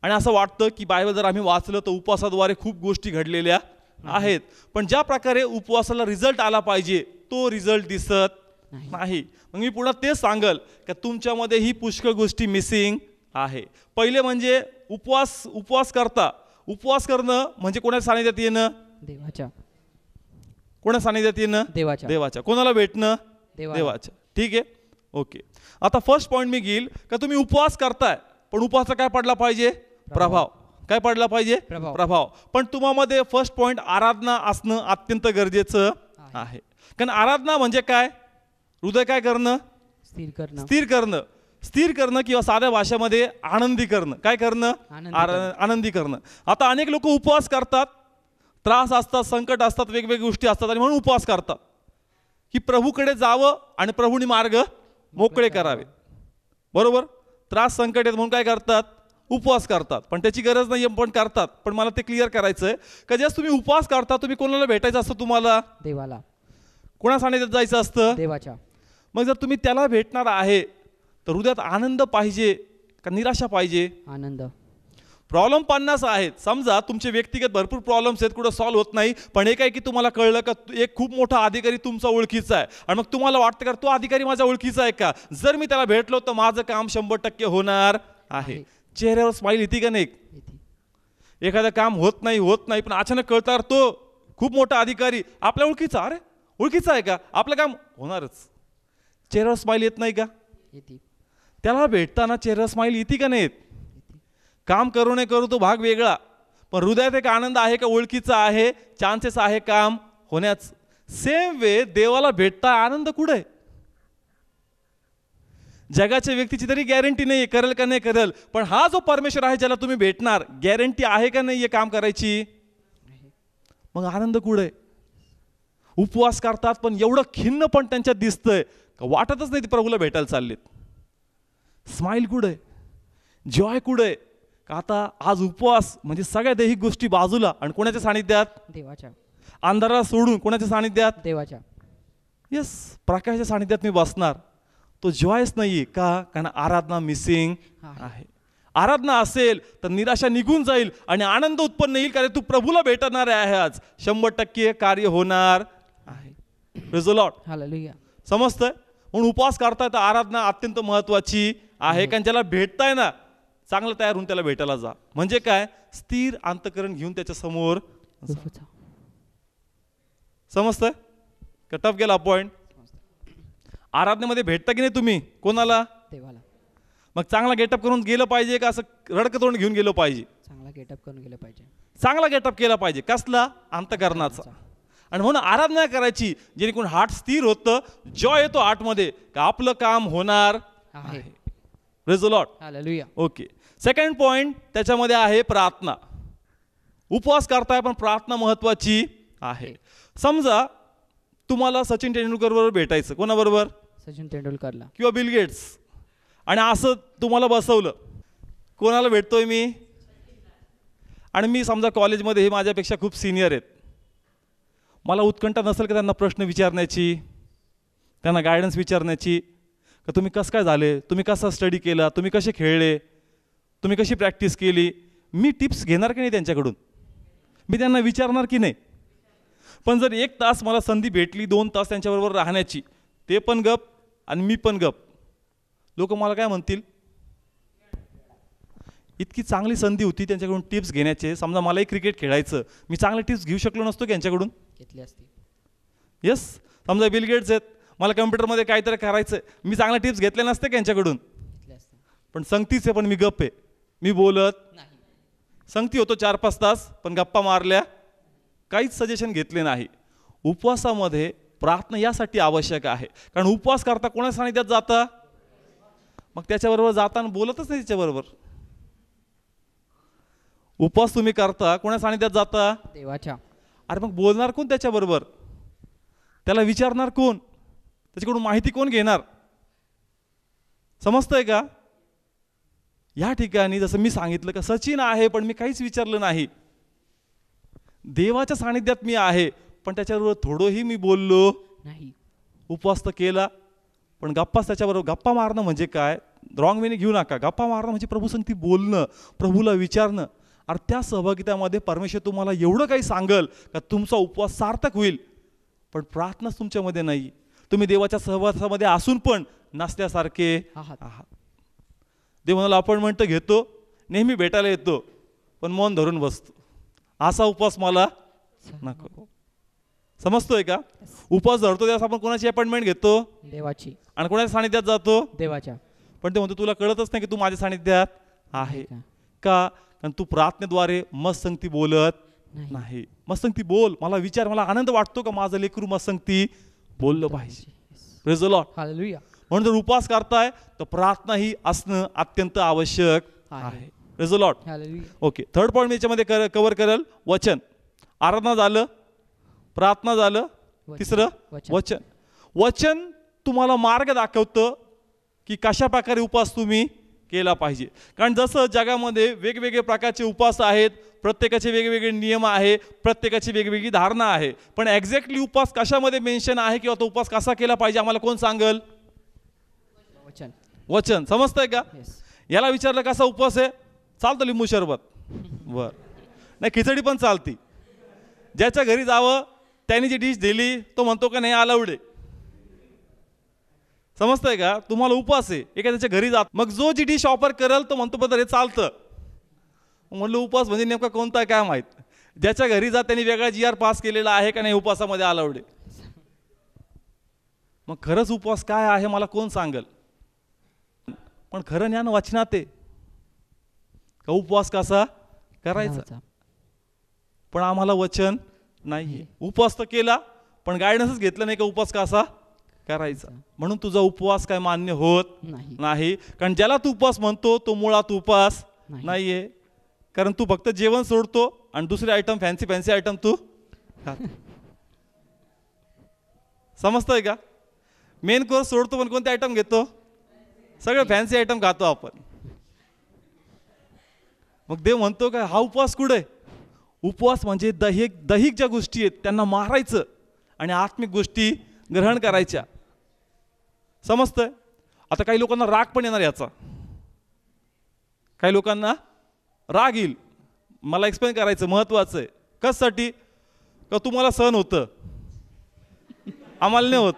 आणि असं वाटतं की बायबल जर आम्ही वाचलं तर उपवासाद्वारे खूप गोष्टी घडलेल्या आहेत, पण ज्या प्रकारे उपवासाला रिझल्ट आला पाहिजे तो रिझल्ट दिसत नाही. मग मी पुन्हा तेच सांगल की तुमच्यामध्ये ही पुष्कळ गोष्टी मिसिंग आहे. पहिले म्हणजे उपवास करता. उपवास करणं म्हणजे कोणाच्या सानिध्यात येणं? देवाच्या. कोणा सानिध्यात येणं? देवाच्या. कोणाला भेटणं? देवाच्या. ठीक आहे, ओके. आता फर्स्ट पॉईंट मी घेईल का तुम्ही उपवास करताय, पण उपवासाचा काय पडला पाहिजे? प्रभाव. काय पडला पाहिजे? प्रभाव. पण तुम्हामध्ये फर्स्ट पॉईंट आराधना असणं अत्यंत गरजेचं आहे. कारण आराधना म्हणजे काय? हृदय काय करणं? स्थिर करणं किंवा साध्या भाषेमध्ये आनंदी करणं. काय करणं? आनंदी करणं. आता अनेक लोक उपवास करतात, त्रास असतात, संकट असतात, वेगवेगळ्या गोष्टी असतात आणि म्हणून उपवास करतात की प्रभूकडे जावं आणि प्रभूने मार्ग मोकळे करावे. बरोबर? त्रास संकट आहेत म्हणून काय करतात? उपवास करतात, पण त्याची गरज नाही पण करतात. पण मला ते क्लिअर करायचं आहे का ज्यास तुम्ही उपवास करता तुम्ही कोणाला भेटायचं असतं? तुम्हाला देवाला. कोणा सानिध्यात जायचं असतं? देवाच्या. मग जर तुम्ही त्याला भेटणार आहे तर हृदयात आनंद पाहिजे का निराशा पाहिजे? आनंद. प्रॉब्लेम 50 आहेत. समजा तुमचे व्यक्तिगत भरपूर प्रॉब्लेम्स आहेत, कुठं सॉल्व्ह होत नाही, पण एक आहे की तुम्हाला कळलं का एक खूप मोठा अधिकारी तुमचा ओळखीचा आहे आणि मग तुम्हाला वाटतं का तो अधिकारी माझ्या ओळखीचा आहे का, जर मी त्याला भेटलो तर माझं काम 100% होणार आहे. चेहऱ्यावर स्माईल येते का नाही? एखादं काम होत नाही पण अचानक कळतं तो खूप मोठा अधिकारी आपल्या ओळखीचा. अरे ओळखीचा आहे का, आपलं काम होणारच. चेहऱ्यावर स्माईल येत नाही का? त्याला भेटताना चेहऱ्यावर स्माईल येते का नाही? काम करू नये करू तो भाग वेगळा, पण हृदयात एक आनंद आहे का ओळखीचा आहे, चान्सेस आहे काम होण्याच. सेम वे देवाला भेटता आनंद कुठे आहे? जगाच्या व्यक्तीची तरी गॅरंटी नाही करेल का नाही करेल, पण हा जो परमेश्वर आहे ज्याला तुम्ही भेटणार गॅरंटी आहे का नाही काम करायची? मग आनंद कुठे आहे? उपवास करतात पण एवढं खिन्न पण त्यांच्यात दिसतंय का वाटतच नाही ते प्रभूला भेटायला चाललेत. स्माईल कुठे? जॉय कुठे? का आता आज उपवास म्हणजे सगळ्या दैहिक गोष्टी बाजूला आणि कोणाच्या सानिध्यात? देवाच्या. अंधाराला सोडून कोणाच्या सानिध्यात? देवाच्या. येस, प्रकाशाच्या सानिध्यात मी बसणार. तो जॉयच नाहीये का? कारण आराधना मिसिंग आहे. आराधना असेल तर निराशा निघून जाईल आणि आनंद उत्पन्न येईल, कारण तू प्रभूला भेटणार आहे. आज 100% कार्य होणार आहे. Praise the Lord. हालेलुया. समजतंय? म्हणून उपवास करताय तर आराधना अत्यंत महत्वाची आहे. कारण ज्याला भेटताय ना चांगलं तयार होऊन त्याला भेटायला जा. म्हणजे काय? स्थिर अंतकरण घेऊन त्याच्या समोर. समजतंय का? टफ गेला पॉइंट. आराधनेमध्ये भेटता की नाही तुम्ही कोणाला? देवाला. मग चांगला गेटअप करून गेलं पाहिजे का असं रडकं तोंड घेऊन गेलं पाहिजे? चांगला गेटअप करून गेलं पाहिजे. चांगला गेटअप केला पाहिजे. कसला? अंतकरणाचा. आणि म्हणून आराधना करायची जेणेकरून हार्ट स्थिर होतं, जॉय येतो हार्टमध्ये का आपलं काम होणार आहे. Praise the Lord. Hallelujah. Okay. Second point त्याच्यामध्ये आहे प्रार्थना. उपवास करताय पण प्रार्थना महत्वाची आहे. समजा तुम्हाला सचिन तेंडुलकर बरोबर भेटायचं. कोणाबरोबर? सचिन तेंडुलकरला. किंवा बिल गेट्स. आणि असं तुम्हाला बसवलं, कोणाला भेटतोय मी? आणि मी समजा कॉलेजमध्ये हे माझ्यापेक्षा खूप सिनियर आहेत, मला उत्कंठा नसेल का त्यांना प्रश्न विचारण्याची? त्यांना गायडन्स विचारण्याची, का तुम्ही कसं काय झाले, तुम्ही कसा स्टडी केला, तुम्ही कसे खेळले, तुम्ही कशी प्रॅक्टिस केली. मी टिप्स घेणार की नाही त्यांच्याकडून, मी त्यांना विचारणार की नाही. पण जर 1 तास मला संधी भेटली, 2 तास त्यांच्याबरोबर राहण्याची, ते पण गप आणि मी पण गप, लोक मला काय म्हणतील. इतकी चांगली संधी होती त्यांच्याकडून टिप्स घेण्याचे. समजा मलाही क्रिकेट खेळायचं, मी चांगले टिप्स घेऊ शकलो नसतो की यांच्याकडून. घेतली असती. येस, समजा बिल गेट्स आहेत, मला कम्प्युटरमध्ये काहीतरी करायचं आहे, मी चांगल्या टिप्स घेतल्या नसते की यांच्याकडून. घेतली असती. पण संगतीच आहे, पण मी गप्प आहे, मी बोलत नाही. संगती होतो 4-5 तास, पण गप्पा मारल्या, काहीच सजेशन घेतले नाही. उपवासामध्ये प्रार्थना यासाठी आवश्यक आहे, कारण उपवास करता कोणा सानिध्यात जाता, मग त्याच्याबरोबर जाताना बोलतच नाही त्याच्याबरोबर. उपवास तुम्ही करता कोणा सानिध्यात जाता, देवाच्या. अरे मग बोलणार कोण त्याच्याबरोबर, त्याला विचारणार कोण, त्याच्याकडून माहिती कोण घेणार. समजतंय का. या ठिकाणी जसं मी सांगितलं का सचिन आहे, पण मी काहीच विचारलं नाही. देवाच्या सानिध्यात मी आहे, पण त्याच्याबरोबर थोडंही मी बोललो नाही. उपवास तर केला, पण गप्पाच त्याच्याबरोबर. गप्पा मारणं म्हणजे काय, रॉंग वेने घेऊ नका. गप्पा मारणं म्हणजे प्रभू संगती बोलणं, प्रभूला विचारणं. अरे त्या सहभागितामध्ये परमेश्वर तुम्हाला एवढं काही सांगल का तुमचा उपवास सार्थक होईल, पण प्रार्थनाच तुमच्यामध्ये नाही. तुम्ही देवाच्या सहवासामध्ये असून पण नसल्यासारखे आहात. देव म्हणाला अपॉइंटमेंट घेतो, नेहमी भेटायला येतो, पण मन धरून बसतो. असा उपवास मला नको. समजतोय का. उपवास धरतो त्यावेळेस आपण कोणाची अपॉइंटमेंट घेतो, देवाची. आणि कोणाच्या सानिध्यात जातो, देवाच्या. पण ते म्हणतो तुला कळतच नाही की तू माझ्या सानिध्यात आहे का. कारण तू प्रार्थनेद्वारे मस्त संगती बोलत नाही. मस्त संगती बोल, मला विचार, मला आनंद वाटतो का माझं लेकरू मस्त संगती बोललं पाहिजे. Praise the Lord. हालेलुया. म्हणून जर उपवास करताय तर प्रार्थना ही असणं अत्यंत आवश्यक आहे. Praise the Lord. Hallelujah. Okay, third point मी याच्यामध्ये कव्हर करेल. वचन. आराधना झालं, प्रार्थना झालं, तिसरं वचन. वचन तुम्हाला मार्ग दाखवतं की कशा प्रकारे उपवास तुम्ही केला पाहिजे. कारण जसं जगामध्ये वेगवेगळे प्रकारचे उपवास आहेत, प्रत्येकाचे वेगवेगळे नियम आहे, प्रत्येकाची वेगवेगळी धारणा आहे, पण एक्झॅक्टली उपवास कशामध्ये मेन्शन आहे किंवा तो उपवास कसा केला पाहिजे आम्हाला कोण सांगल. वचन. वचन. समजतंय का. याला विचारलं कसा उपवास आहे, चालतं लिंबू शरबत, बर नाही खिचडी पण चालती. ज्याच्या घरी जावं त्यांनी जी डिश दिली तो म्हणतो का नाही अलाउड आहे. समजतंय का. तुम्हाला उपवास आहे, एखाद्याच्या घरी जात, मग जो जी डिश ऑफर करेल तो म्हणतो बदल हे चालतं. म्हणलं उपवास म्हणजे नेमका कोणता आहे काय माहीत. ज्याच्या घरी जात त्यांनी वेगळा GR पास केलेला आहे का नाही उपवासामध्ये अलाउड आहे. मग खरंच उपवास काय आहे मला कोण सांगल. पण खरं ज्ञान वचनात आहे का उपवास कसा करायचा, पण आम्हाला वचन नाही. उपवास तर केला पण गायडन्सच घेतलं नाही का उपवास कसा करायचा. म्हणून तुझा उपवास काय मान्य होत नाही. कारण ज्याला तू उपवास म्हणतो तो मुळात उपवास नाहीये. कारण तू फक्त जेवण सोडतो आणि दुसरे आयटम फॅन्सी आयटम तू समजतोय का. मेन कोर्स सोडतो पण कोणते आयटम घेतो, सगळे फॅन्सी आयटम खातो आपण. मग देव म्हणतो का हा उपवास कुठे. उपवास म्हणजे दैहिक ज्या गोष्टी आहेत त्यांना मारायचं आणि आत्मिक गोष्टी ग्रहण करायच्या. समजतंय. आता काही लोकांना राग पण येणार याचा, काही लोकांना राग येईल. मला एक्सप्लेन करायचं महत्वाचं आहे. कशासाठी का तुम्हाला सहन होतं, आम्हाला नाही होत.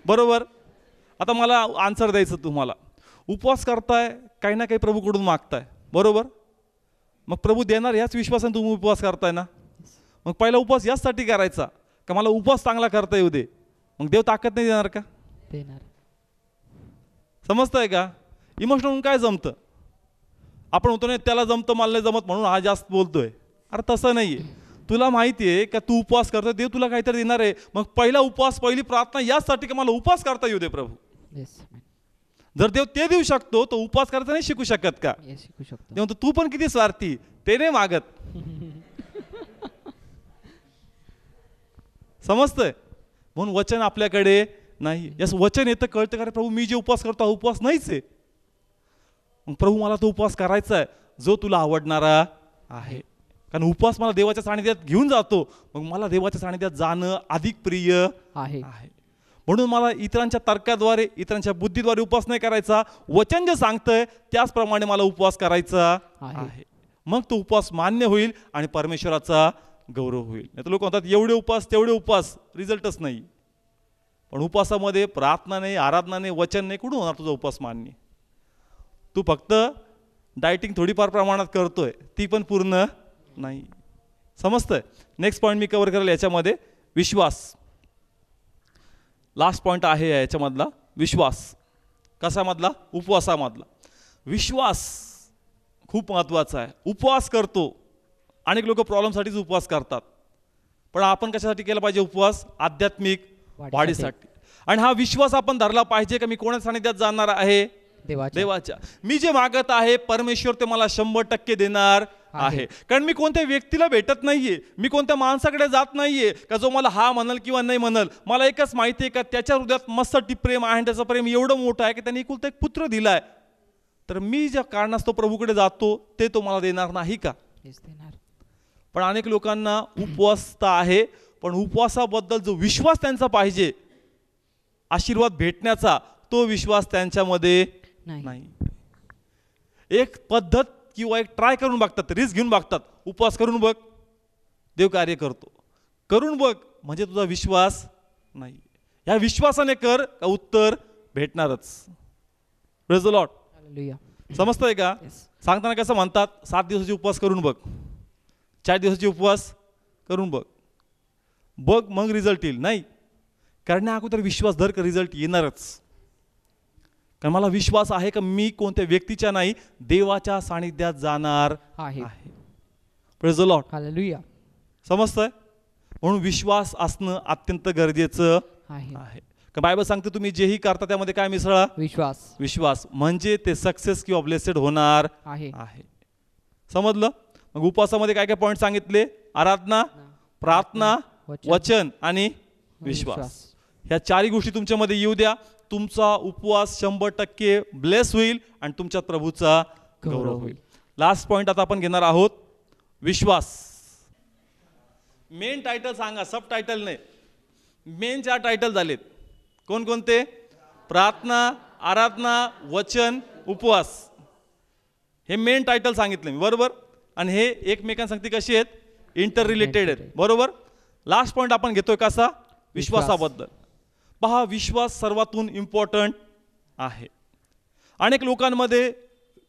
बरोबर. आता मला आन्सर द्यायचं तुम्हाला. उपवास करताय काही ना काही प्रभूकडून मागताय, बरोबर. मग प्रभू देणार याच विश्वासाने तुम्ही उपवास करताय ना. मग पहिला उपवास याचसाठी करायचा का मला उपवास चांगला करता येऊ दे. मग देव ताकद नाही देणार का. देणार. समजतंय का. इमोशनल म्हणून काय जमतं, आपण होतो नाही त्याला जमतं मला नाही जमत म्हणून हा जास्त बोलतोय. अरे तसं नाहीये. तुला माहिती आहे का तू उपवास करतोय, देव तुला काहीतरी देणार आहे. मग पहिला उपवास पहिली प्रार्थना याचसाठी की मला उपवास करता येऊ दे प्रभू. जर देव ते देऊ शकतो तो उपवास करता नाही शिकू शकत का. शिकू शकतो. म्हणतो तू पण किती स्वार्थी, ते नाही मागत. समजतंय. म्हणून वचन आपल्याकडे नाही. यास वचन येतं कळतं का प्रभू मी जे उपवास करतो हा उपवास नाहीच आहे. मग प्रभू मला तो उपवास करायचा आहे जो तुला आवडणारा आहे. कारण उपवास मला देवाच्या सानिध्यात घेऊन जातो. मग मला देवाच्या सानिध्यात जाणं अधिक प्रिय आहे. म्हणून मला इतरांच्या तर्काद्वारे इतरांच्या बुद्धीद्वारे उपवास नाही करायचा. वचन जे सांगतंय त्याचप्रमाणे मला उपवास करायचा आहे. मग तो उपवास मान्य होईल आणि परमेश्वराचा गौरव होईल. नाही तर लोक म्हणतात एवढे उपवास तेवढे उपवास, रिझल्टच नाही. पण उपवासामध्ये प्रार्थना नाही, आराधना नाही, वचन नाही, कुठून होणार तुझा उपवास मान्य? तू फक्त डायटिंग थोडीफार प्रमाणात करतोय, ती पण पूर्ण नाही. समजतंय? नेक्स्ट पॉईंट मी कव्हर करेल याच्यामध्ये, विश्वास. लास्ट पॉईंट आहे याच्यामधला, विश्वास. कशामधला? उपवासामधला. विश्वास खूप महत्त्वाचा आहे. उपवास करतो, अनेक लोक प्रॉब्लेमसाठीच उपवास करतात, पण आपण कशासाठी केला पाहिजे उपवास? आध्यात्मिक वाढीसाठी. आणि हा विश्वास आपण धरला पाहिजे का मी कोणाच्या सानिध्यात जाणार आहे? देवाच्या. मी जे मागत आहे परमेश्वर ते मला 100% देणार आहे. कारण मी कोणत्या व्यक्तीला भेटत नाहीये, मी कोणत्या माणसाकडे जात नाहीये का जो मला हा म्हणल किंवा नाही म्हणल. मला एकच माहिती आहे का त्याच्या हृदयात मस्ती प्रेम आहे, त्याचं प्रेम एवढं मोठं आहे की त्यांनी एकुलता एक पुत्र दिलाय. तर मी ज्या कारणास्तव प्रभूकडे जातो ते तो मला देणार नाही का? पण अनेक लोकांना उपवास तर आहे, पण उपवासाबद्दल जो विश्वास त्यांचा पाहिजे आशीर्वाद भेटण्याचा, तो विश्वास त्यांच्यामध्ये नाही. एक पद्धत किंवा एक ट्राय करून बघतात, रिस्क घेऊन बघतात. उपवास करून बघ, देव कार्य करतो. करून बघ, म्हणजे तुझा विश्वास नाही. या विश्वासाने कर का उत्तर भेटणारच. Praise the Lord. समजतंय का? सांगताना कसं म्हणतात, 7 दिवसाचे उपवास करून बघ, 4 दिवसाचे उपवास करून बघ, बघ मग रिझल्ट येईल. नाही, करण्या अगोदर विश्वास धर का रिझल्ट येणारच. कारण मला विश्वास आहे का मी कोणत्या व्यक्तीच्या नाही, देवाच्या सानिध्यात जाणार आहे. Praise the Lord. हालेलुया. समजतंय? म्हणून विश्वास असणं अत्यंत गरजेचं आहे. बायबल सांगते तुम्ही जेही करता त्यामध्ये काय मिसळा? विश्वास. म्हणजे ते सक्सेस किंवा ब्लेसेड होणार आहे. समजलं? मग उपवासामध्ये काय काय पॉईंट सांगितले? आराधना, प्रार्थना, वचन आणि विश्वास. ह्या 4 गोष्टी तुमच्यामध्ये येऊ द्या, तुमचा उपवास 100% ब्लेस होईल आणि तुमच्यात प्रभूचा गौरव होईल. लास्ट पॉइंट आता आपण घेणार आहोत, विश्वास. मेन टायटल सांगा, सब टायटल नाही. मेन 4 टायटल झालेत. कोणकोणते? प्रार्थना, आराधना, वचन, उपवास. हे मेन टायटल सांगितले मी, बरोबर? आणि हे एकमेकांसंगती कशी आहेत? इंटर रिलेटेड आहेत, बरोबर? लास्ट पॉइंट आपण घेतोय कसा? विश्वासाबद्दल. पहा, विश्वास सर्वातून इम्पॉर्टंट आहे. अनेक लोकांमध्ये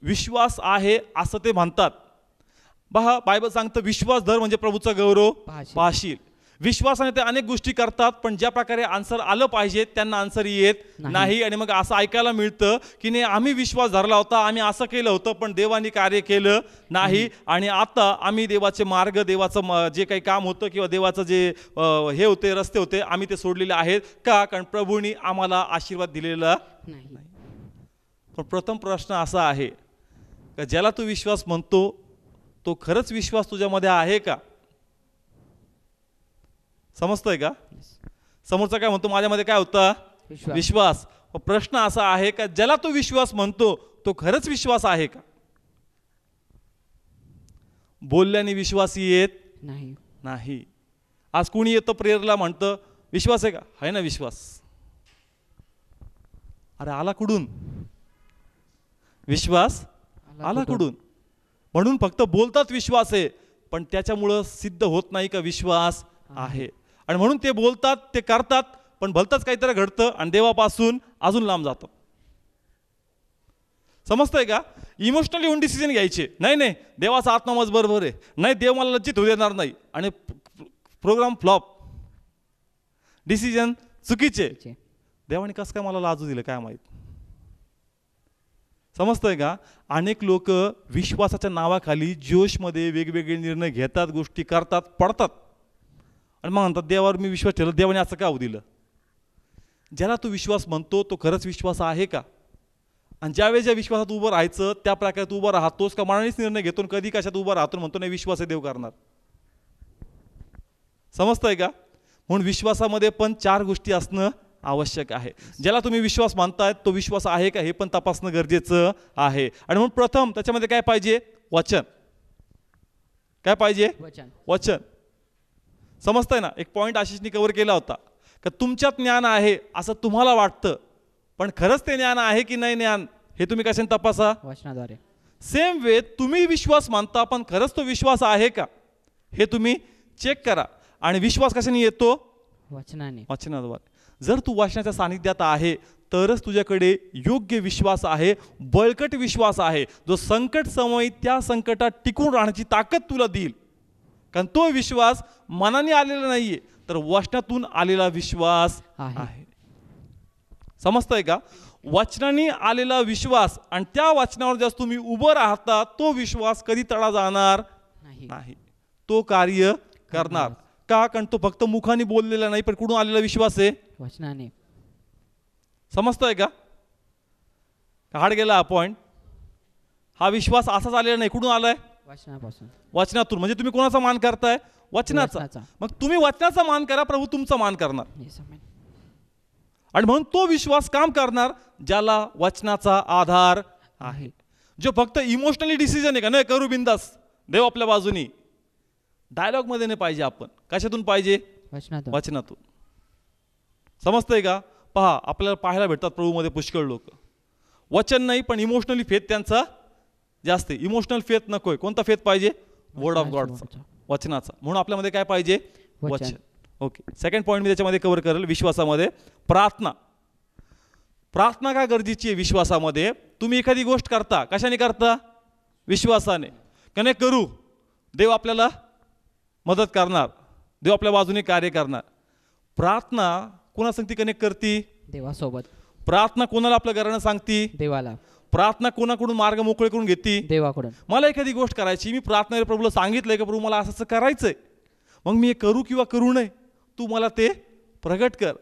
विश्वास आहे असं ते म्हणतात. पहा, बायबल सांगतं विश्वास धर म्हणजे प्रभूचा गौरव पाहशील. विश्वासाने ते अनेक गोष्टी करतात, पण ज्या प्रकारे आन्सर आलं पाहिजे त्यांना आन्सर येत नाही. आणि मग असं ऐकायला मिळतं की नाही, आम्ही विश्वास धरला होता, आम्ही असं केलं होतं, पण देवानी कार्य केलं नाही. आणि आता आम्ही देवाचे मार्ग, देवाचं जे काही काम होतं किंवा देवाचं जे हे होते, रस्ते होते, आम्ही ते सोडलेले आहेत. का? कारण प्रभूंनी आम्हाला आशीर्वाद दिलेला नाही. पण प्रथम प्रश्न असा आहे का ज्याला तू विश्वास म्हणतो तो खरंच विश्वास तुझ्यामध्ये आहे का? समजतंय का? समोरचा काय म्हणतो, माझ्यामध्ये काय होता? विश्वास. प्रश्न असा आहे का ज्याला तो विश्वास म्हणतो तो खरंच विश्वास आहे का? बोलल्याने विश्वास येत नाही. आज कुणी येतं प्रेयरला म्हणतं विश्वास आहे का? आहे ना विश्वास. अरे आला कुठून विश्वास? आला कुठून? म्हणून फक्त बोलतात विश्वास आहे, पण त्याच्यामुळं सिद्ध होत नाही का विश्वास आहे. आणि म्हणून ते बोलतात, ते करतात, पण भलतंच काहीतरी घडतं आणि देवापासून अजून लांब जातं. समजतंय का? इमोशनली होऊन डिसिजन घ्यायचे. नाही, देवाचा आत्मा माझ बरोबर आहे, नाही देव मला लज्जित होऊ देणार नाही, आणि प्रोग्राम फ्लॉप, डिसिजन चुकीचे. देवाने कसं काय मला लाजू दिलं काय माहित. समजतंय का? अनेक लोक विश्वासाच्या नावाखाली जोशमध्ये वेगवेगळे निर्णय घेतात, गोष्टी करतात, पडतात, आणि मग म्हणतात देवावर मी विश्वास ठेवला, देवाने असं का होऊ दिलं. ज्याला तू विश्वास म्हणतो तो खरंच विश्वास आहे का? आणि ज्यावेळेस ज्या विश्वासात उभं राहायचं त्या प्रकारे तू उभं राहतोस का? मनानेच निर्णय घेतो, कधी कशात उभं राहतो, म्हणतो नाही विश्वास आहे देव करणार. समजतंय का? म्हणून विश्वासामध्ये पण 4 गोष्टी असणं आवश्यक आहे. ज्याला तुम्ही विश्वास मानताय तो विश्वास आहे का हे पण तपासणं गरजेचं आहे. आणि म्हणून प्रथम त्याच्यामध्ये काय पाहिजे? वचन. काय पाहिजे? वचन. समजतंय ना? एक पॉइंट आशिषनी कव्हर केला होता का तुमच्यात ज्ञान आहे असं तुम्हाला वाटतं, पण खरंच ते ज्ञान आहे की नाही ज्ञान हे तुम्ही कशाने तपासा? वचनाद्वारे. सेम वे तुम्ही विश्वास मानता, पण खरंच तो विश्वास आहे का हे तुम्ही चेक करा. आणि विश्वास कशाने येतो? वचनाने. वचनाद्वारे. जर तू वचनाच्या सानिध्यात आहे तरच तुझ्याकडे योग्य विश्वास आहे, बळकट विश्वास आहे, जो संकट समयी त्या संकटात टिकून राहण्याची ताकद तुला देईल. कारण तो विश्वास मनाने आलेला नाहीये, तर वचनातून आलेला विश्वास आहे. समजतंय का? वचनाने आलेला विश्वास आणि त्या वचनावर जास्त तुम्ही उभं राहता, तो विश्वास कधी तडा जाणार नाही, तो कार्य करणार. का? कारण तो फक्त मुखाने बोललेला नाही, पण कुठून आलेला विश्वास आहे? वचनाने. समजतंय का? हाड गेला हा पॉइंट. हा विश्वास असाच आलेला नाही, कुठून आलाय? वचनापासून. वचनातून. म्हणजे तुम्ही कोणाचा मान करताय? वचनाचा. मग तुम्ही वचनाचा मान करा, प्रभू तुमचा मान करणार. आणि म्हणून तो विश्वास काम करणार ज्याला वचनाचा आधार आहे. जो फक्त इमोशनली डिसिजन आहे का नाही करू बिंदास, देव आपल्या बाजूनी, डायलॉग मध्ये नाही पाहिजे. आपण कशातून पाहिजे? वचनातून. समजतंय का? पहा, आपल्याला पाहायला भेटतात प्रभूमध्ये पुष्कळ लोक वचन नाही पण इमोशनली फेथ त्यांचा जास्त आहे. इमोशनल फेथ नकोय. कोणता फेथ पाहिजे? वर्ड ऑफ गॉडचा, वचनाचा. म्हणून आपल्यामध्ये काय पाहिजे? वचन. ओके. सेकंड पॉईंट मी त्याच्यामध्ये कव्हर करेल विश्वासामध्ये. प्रार्थना. प्रार्थना का गरजेची आहे विश्वासामध्ये? तुम्ही एखादी गोष्ट करता, कशाने करता? विश्वासाने. कनेक्ट करू, देव आपल्याला मदत करणार, देव आपल्या बाजूने कार्य करणार. प्रार्थना कोणा सांगती कनेक्ट करती? देवासोबत. प्रार्थना कोणाला आपल्या घरानं सांगती? देवाला. प्रार्थना कोणाकडून मार्ग मोकळे करून घेती? देवाकडून. मला एखादी गोष्ट करायची, मी प्रार्थना प्रभूला सांगितलंय का प्रभू मला असं करायचंय, मग मी हे करू किंवा करू नये, तू मला ते प्रगट कर.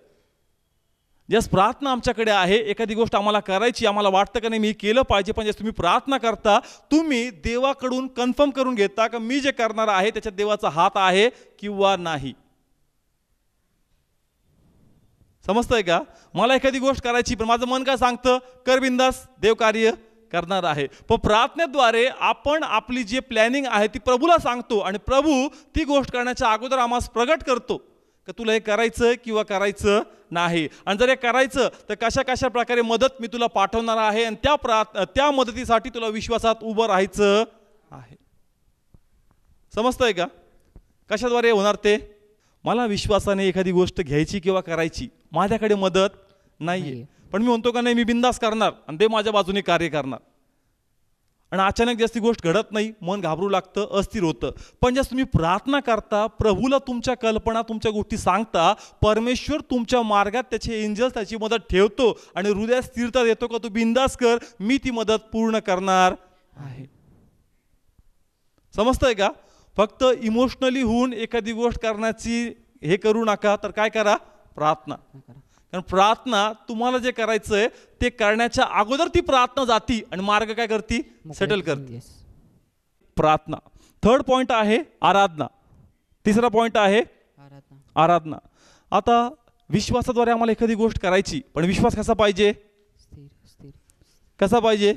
जस प्रार्थना आमच्याकडे आहे, एखादी गोष्ट आम्हाला करायची, आम्हाला वाटतं का नाही मी केलं पाहिजे, पण जस तुम्ही प्रार्थना करता तुम्ही देवाकडून कन्फर्म करून घेता का मी जे करणार आहे त्याच्यात देवाचा हात आहे किंवा नाही. समजतंय का? मला एखादी गोष्ट करायची पण माझं मन काय सांगतं? कर बिंदास, देव कार्य करणार आहे. पण प्रार्थनेद्वारे आपण आपली जी प्लॅनिंग आहे ती प्रभूला सांगतो आणि प्रभू ती गोष्ट करण्याच्या अगोदर आम्हाला प्रगट करतो का तुला हे करायचं किंवा करायचं नाही. आणि जर हे करायचं तर कशा कशा प्रकारे मदत मी तुला पाठवणार आहे आणि त्या मदतीसाठी तुला विश्वासात उभं राहायचं आहे. समजतंय का? कशाद्वारे होणार ते? मला विश्वासाने एखादी गोष्ट घ्यायची किंवा करायची, माझ्याकडे मदत नाहीये, पण मी म्हणतो का नाही मी बिंदास करणार आणि ते माझ्या बाजूने कार्य करणार. आणि अचानक जास्ती गोष्ट घडत नाही, मन घाबरू लागतं, अस्थिर होतं. पण जस तुम्ही प्रार्थना करता, प्रभूला तुमच्या कल्पना तुमच्या गोष्टी सांगता, परमेश्वर तुमच्या मार्गात त्याचे एंजल्स त्याची मदत ठेवतो आणि हृदयात स्थिरता देतो का तू बिंदास कर, मी ती मदत पूर्ण करणार आहे. समजतंय का? फक्त इमोशनली होऊन एखादी गोष्ट करण्याची हे करू नका, तर काय करा? प्रार्थना. कारण प्रार्थना तुम्हाला जे करायचंय ते करण्याच्या अगोदर ती प्रार्थना जाती आणि मार्ग काय करती? सेटल करते. प्रार्थना. थर्ड पॉइंट आहे आराधना. तिसरा पॉइंट आहे आराधना. आता विश्वासाद्वारे आम्हाला एखादी गोष्ट करायची, पण विश्वास कसा पाहिजे? कसा पाहिजे?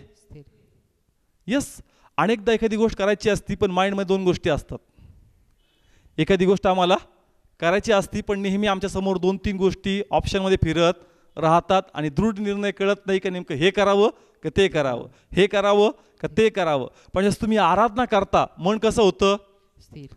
यस. अनेकदा एखादी गोष्ट करायची असती पण माइंडमध्ये दोन गोष्टी असतात. एखादी गोष्ट आम्हाला करायची असती पण नेहमी आमच्या समोर 2-3 गोष्टी ऑप्शनमध्ये फिरत राहतात आणि दृढ निर्णय कळत नाही का नेमकं हे करावं का ते करावं, हे करावं का ते करावं. पण जसं तुम्ही आराधना करता मन कसं होतं?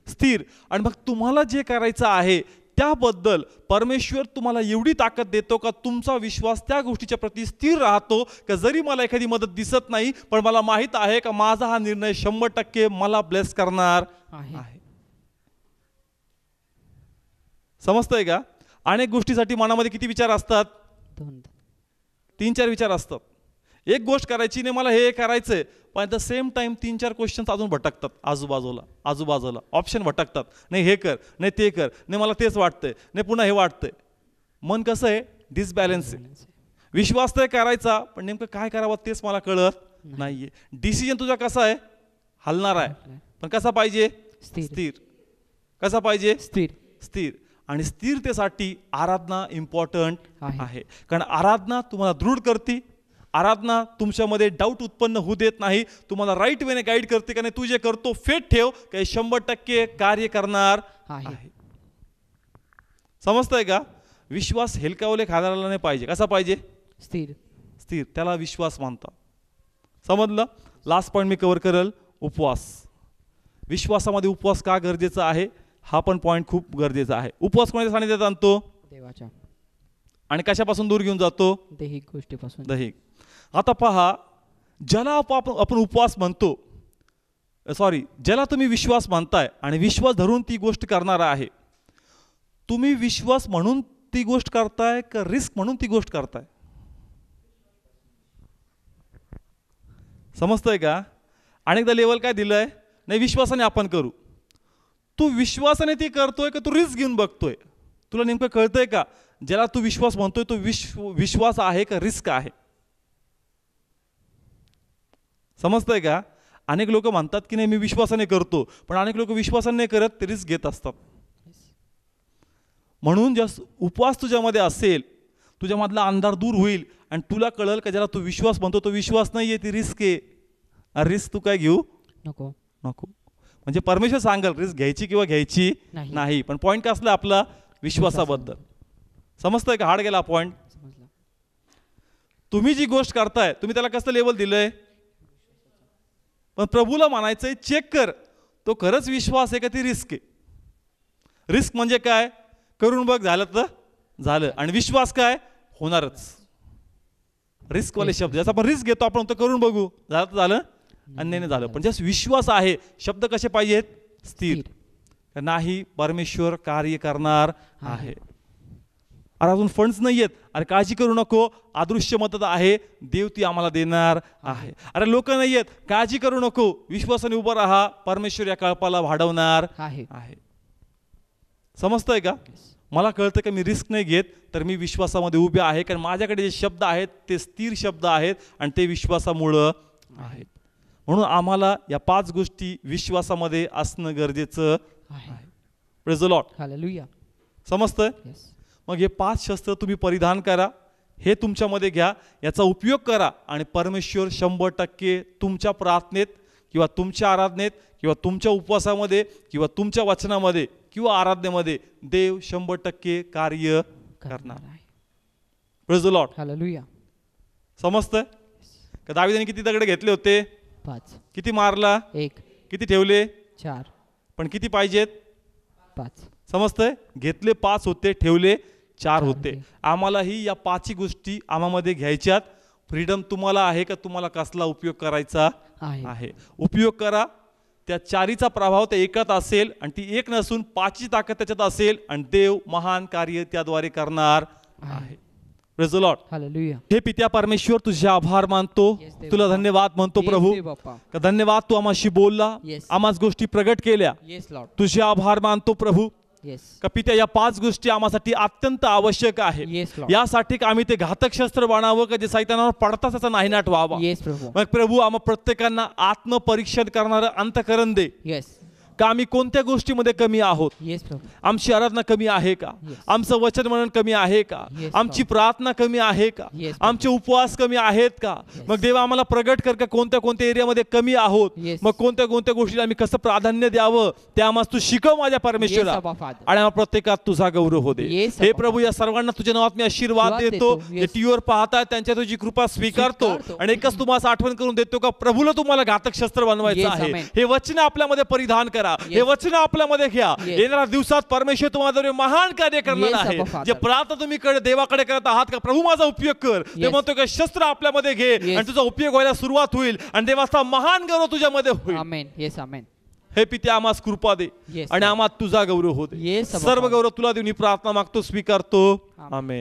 स्थिर. आणि मग तुम्हाला जे करायचं आहे त्याबद्दल परमेश्वर तुम्हाला एवढी ताकद देतो का तुमचा विश्वास त्या गोष्टीच्या प्रती स्थिर राहतो का जरी मला एखादी मदत दिसत नाही पण मला माहित आहे का माझा हा निर्णय 100% मला ब्लेस करणार आहे. समजतंय का? अनेक गोष्टीसाठी मनामध्ये किती विचार असतात? 3-4 विचार असतात. एक गोष्ट करायची नाही, मला हे करायचंय, पण at the same time 3-4 questions अजून भटकतात आजूबाजूला ऑप्शन भटकतात. नाही हे कर, नाही ते कर, नाही मला तेच वाटतंय, नाही पुन्हा हे वाटतंय. मन कसं आहे? डिसबॅलन्स आहे. विश्वास तर करायचा पण नेमकं काय करावं तेच मला कळत नाहीये. डिसिजन तुझा कसा आहे? हलणार आहे, पण कसा पाहिजे? स्थिर. कसा पाहिजे? स्थिर. आणि स्थिरतेसाठी आराधना इम्पॉर्टंट आहे. कारण आराधना तुम्हाला दृढ करते, आराधना तुमच्यामध्ये डाऊट उत्पन्न होऊ देत नाही, तुम्हाला राईट वेने गाईड करते. का नाही तू जे करतो फेट ठेव काही 100% कार्य करणार आहे. समजतंय का? विश्वास हेलकावले खायला नाही पाहिजे. कसा पाहिजे? स्थिर. स्थिर. त्याला विश्वास मानतात. समजलं? लास्ट पॉईंट मी कव्हर करेल, उपवास. विश्वासामध्ये उपवास का गरजेचा आहे हा पण पॉईंट खूप गरजेचा आहे. उपवास कोणाच्या सानिध्यात आणतो? देवाच्या. आणि कशापासून दूर घेऊन जातो? दैहिक गोष्टीपासून. दैहिक. आता पहा, ज्याला आपण उपवास म्हणतो, सॉरी, ज्याला तुम्ही विश्वास मानताय आणि विश्वास धरून ती गोष्ट करणारा आहे, तुम्ही विश्वास म्हणून ती गोष्ट करताय का रिस्क म्हणून ती गोष्ट करताय? समजतंय का? अनेकदा लेवल काय दिलंय, नाही विश्वासाने आपण करू. तू विश्वासाने ती करतोय का तू रिस्क घेऊन बघतोय? तुला नेमकं कळतंय का ज्याला तू विश्वास म्हणतोय तो विश्वास आहे का रिस्क आहे? समजतंय का? अनेक लोक म्हणतात की नाही मी विश्वासाने करतो, पण अनेक लोक विश्वासाने नाही करत, ते रिस्क घेत असतात. म्हणून जस उपवास तुझ्यामध्ये असेल, तुझ्यामधला अंधार दूर होईल आणि तुला कळेल का ज्याला तू विश्वास म्हणतो तो विश्वास नाहीये, ती रिस्क आहे. रिस्क तू काय घेऊ नको. नको. म्हणजे परमेश्वर सांगेल रिस्क घ्यायची किंवा घ्यायची नाही. पण पॉईंट काय असला आपला? विश्वासाबद्दल. समजतंय का? हार्ड गेला पॉईंट. तुम्ही जी गोष्ट करताय तुम्ही त्याला कसं लेवल दिलंय? पण प्रभूला म्हणायचंय चेक कर तो खरंच विश्वास आहे का ती रिस्क आहे. रिस्क म्हणजे काय? करून बघ, झालं तर झालं, आणि विश्वास काय? होणारच. रिस्कवाले शब्द जसं आपण रिस्क घेतो आपण तो करून बघू, झालं तर झालं आणि नाही झालं. पण जस विश्वास आहे, शब्द कसे पाहिजेत? स्थिर. नाही, परमेश्वर कार्य करणार आहे. अरे अजून फंड्स नाही आहेत, अरे काळजी करू नको, अदृश्य मदत आहे, देव ती आम्हाला देणार आहे. अरे लोक नाही आहेत, काळजी करू नको, विश्वासाने उभं राहा, परमेश्वर या कळपाला वाढवणार आहे. समजतंय का? मला कळतं की मी रिस्क नाही घेत, तर मी विश्वासामध्ये उभे आहे, कारण माझ्याकडे जे शब्द आहेत ते स्थिर शब्द आहेत आणि ते विश्वासामुळं आहेत. म्हणून आम्हाला या 5 गोष्टी विश्वासामध्ये असणं गरजेचं आहे. Praise the Lord. हालेलुया. समजतंय? मग हे 5 शस्त्र तुम्ही परिधान करा, हे तुमच्यामध्ये घ्या, याचा उपयोग करा आणि परमेश्वर 100% तुमच्या प्रार्थनेत किंवा तुमच्या आराधनेत किंवा तुमच्या उपवासामध्ये किंवा तुमच्या वचनामध्ये किंवा आराधनेमध्ये देव 100% कार्य करणार आहे. Praise the Lord. हालेलुया. समजतंय का? दावीदाने किती दगड घेतले होते? 5. किती मारला? 1. किती ठेवले? 4. पण किती पाहिजेत? 5. समजतंय? घेतले 5 होते, ठेवले 4 होते. आम्हालाही या 5 गोष्टी आम्हामध्ये घ्यायच्यात. फ्रीडम तुम्हाला आहे का तुम्हाला कसला उपयोग करायचा आहे? उपयोग करा. त्या 4चा प्रभाव त्या एकात असेल आणि ती एक नसून 5ची ताकद त्याच्यात असेल आणि देव महान कार्य त्याद्वारे करणार आहे. Praise the Lord. हालेलुया. हे पित्या परमेश्वर तुझे आभार मानतो, तुला धन्यवाद म्हणतो प्रभू. धन्यवाद, तू आम्हाशी बोलला, आम्हाच गोष्टी प्रगट केल्या. तुझे आभार मानतो प्रभू. का पित्या या 5 गोष्टी आम्हासाठी अत्यंत आवश्यक आहे. यासाठी आम्ही ते घातक शस्त्र बनावं का जे सैतानावर पडताच त्याचा नाहीनाट व्हावा. मग प्रभू आम्हा प्रत्येकांना आत्मपरीक्षण करणारं अंतःकरण दे का आम्ही कोणत्या गोष्टीमध्ये कमी आहोत. आमची आराधना कमी आहे का? आमचं वचन म्हणून कमी आहे का? आमची प्रार्थना कमी आहे का? आमचे उपवास कमी आहेत का? मग देवा आम्हाला प्रगट कर का कोणत्या कोणत्या एरियामध्ये कमी आहोत. मग कोणत्या कोणत्या गोष्टीला आम्ही कसं प्राधान्य द्यावं ते आम्हाला तू शिकव माझ्या परमेश्वरा, आणि आम्हाला प्रत्येकात तुझा गौरव हो दे. हे प्रभू या सर्वांना तुझ्या नावात मी आशीर्वाद देतो. जे टीव्हीवर पाहतात त्यांच्या तुझी कृपा स्वीकारतो आणि एकच तुम्हाला आठवण करून देतो का प्रभूला तुम्हाला घातक शस्त्र बनवायचं आहे. हे वचन आपल्यामध्ये परिधान करा, हे वचन आपल्यामध्ये घ्या. येणाऱ्या दिवसात परमेश्वर तुम्हाला महान कार्य करणार आहे. जे प्रार्थना तुम्ही देवाकडे करत आहात का प्रभू माझा उपयोग कर, ते म्हणतो का शस्त्र आपल्यामध्ये घे आणि तुझा उपयोग व्हायला सुरुवात होईल आणि देवाचा महान गौरव तुझ्यामध्ये होईल. आमेन. येस आमेन. हे पित्या आम्हास कृपा दे आणि आम्हात तुझा गौरव होते. सर्व गौरव तुला देऊन प्रार्थना मागतो, स्वीकारतो. आमेन.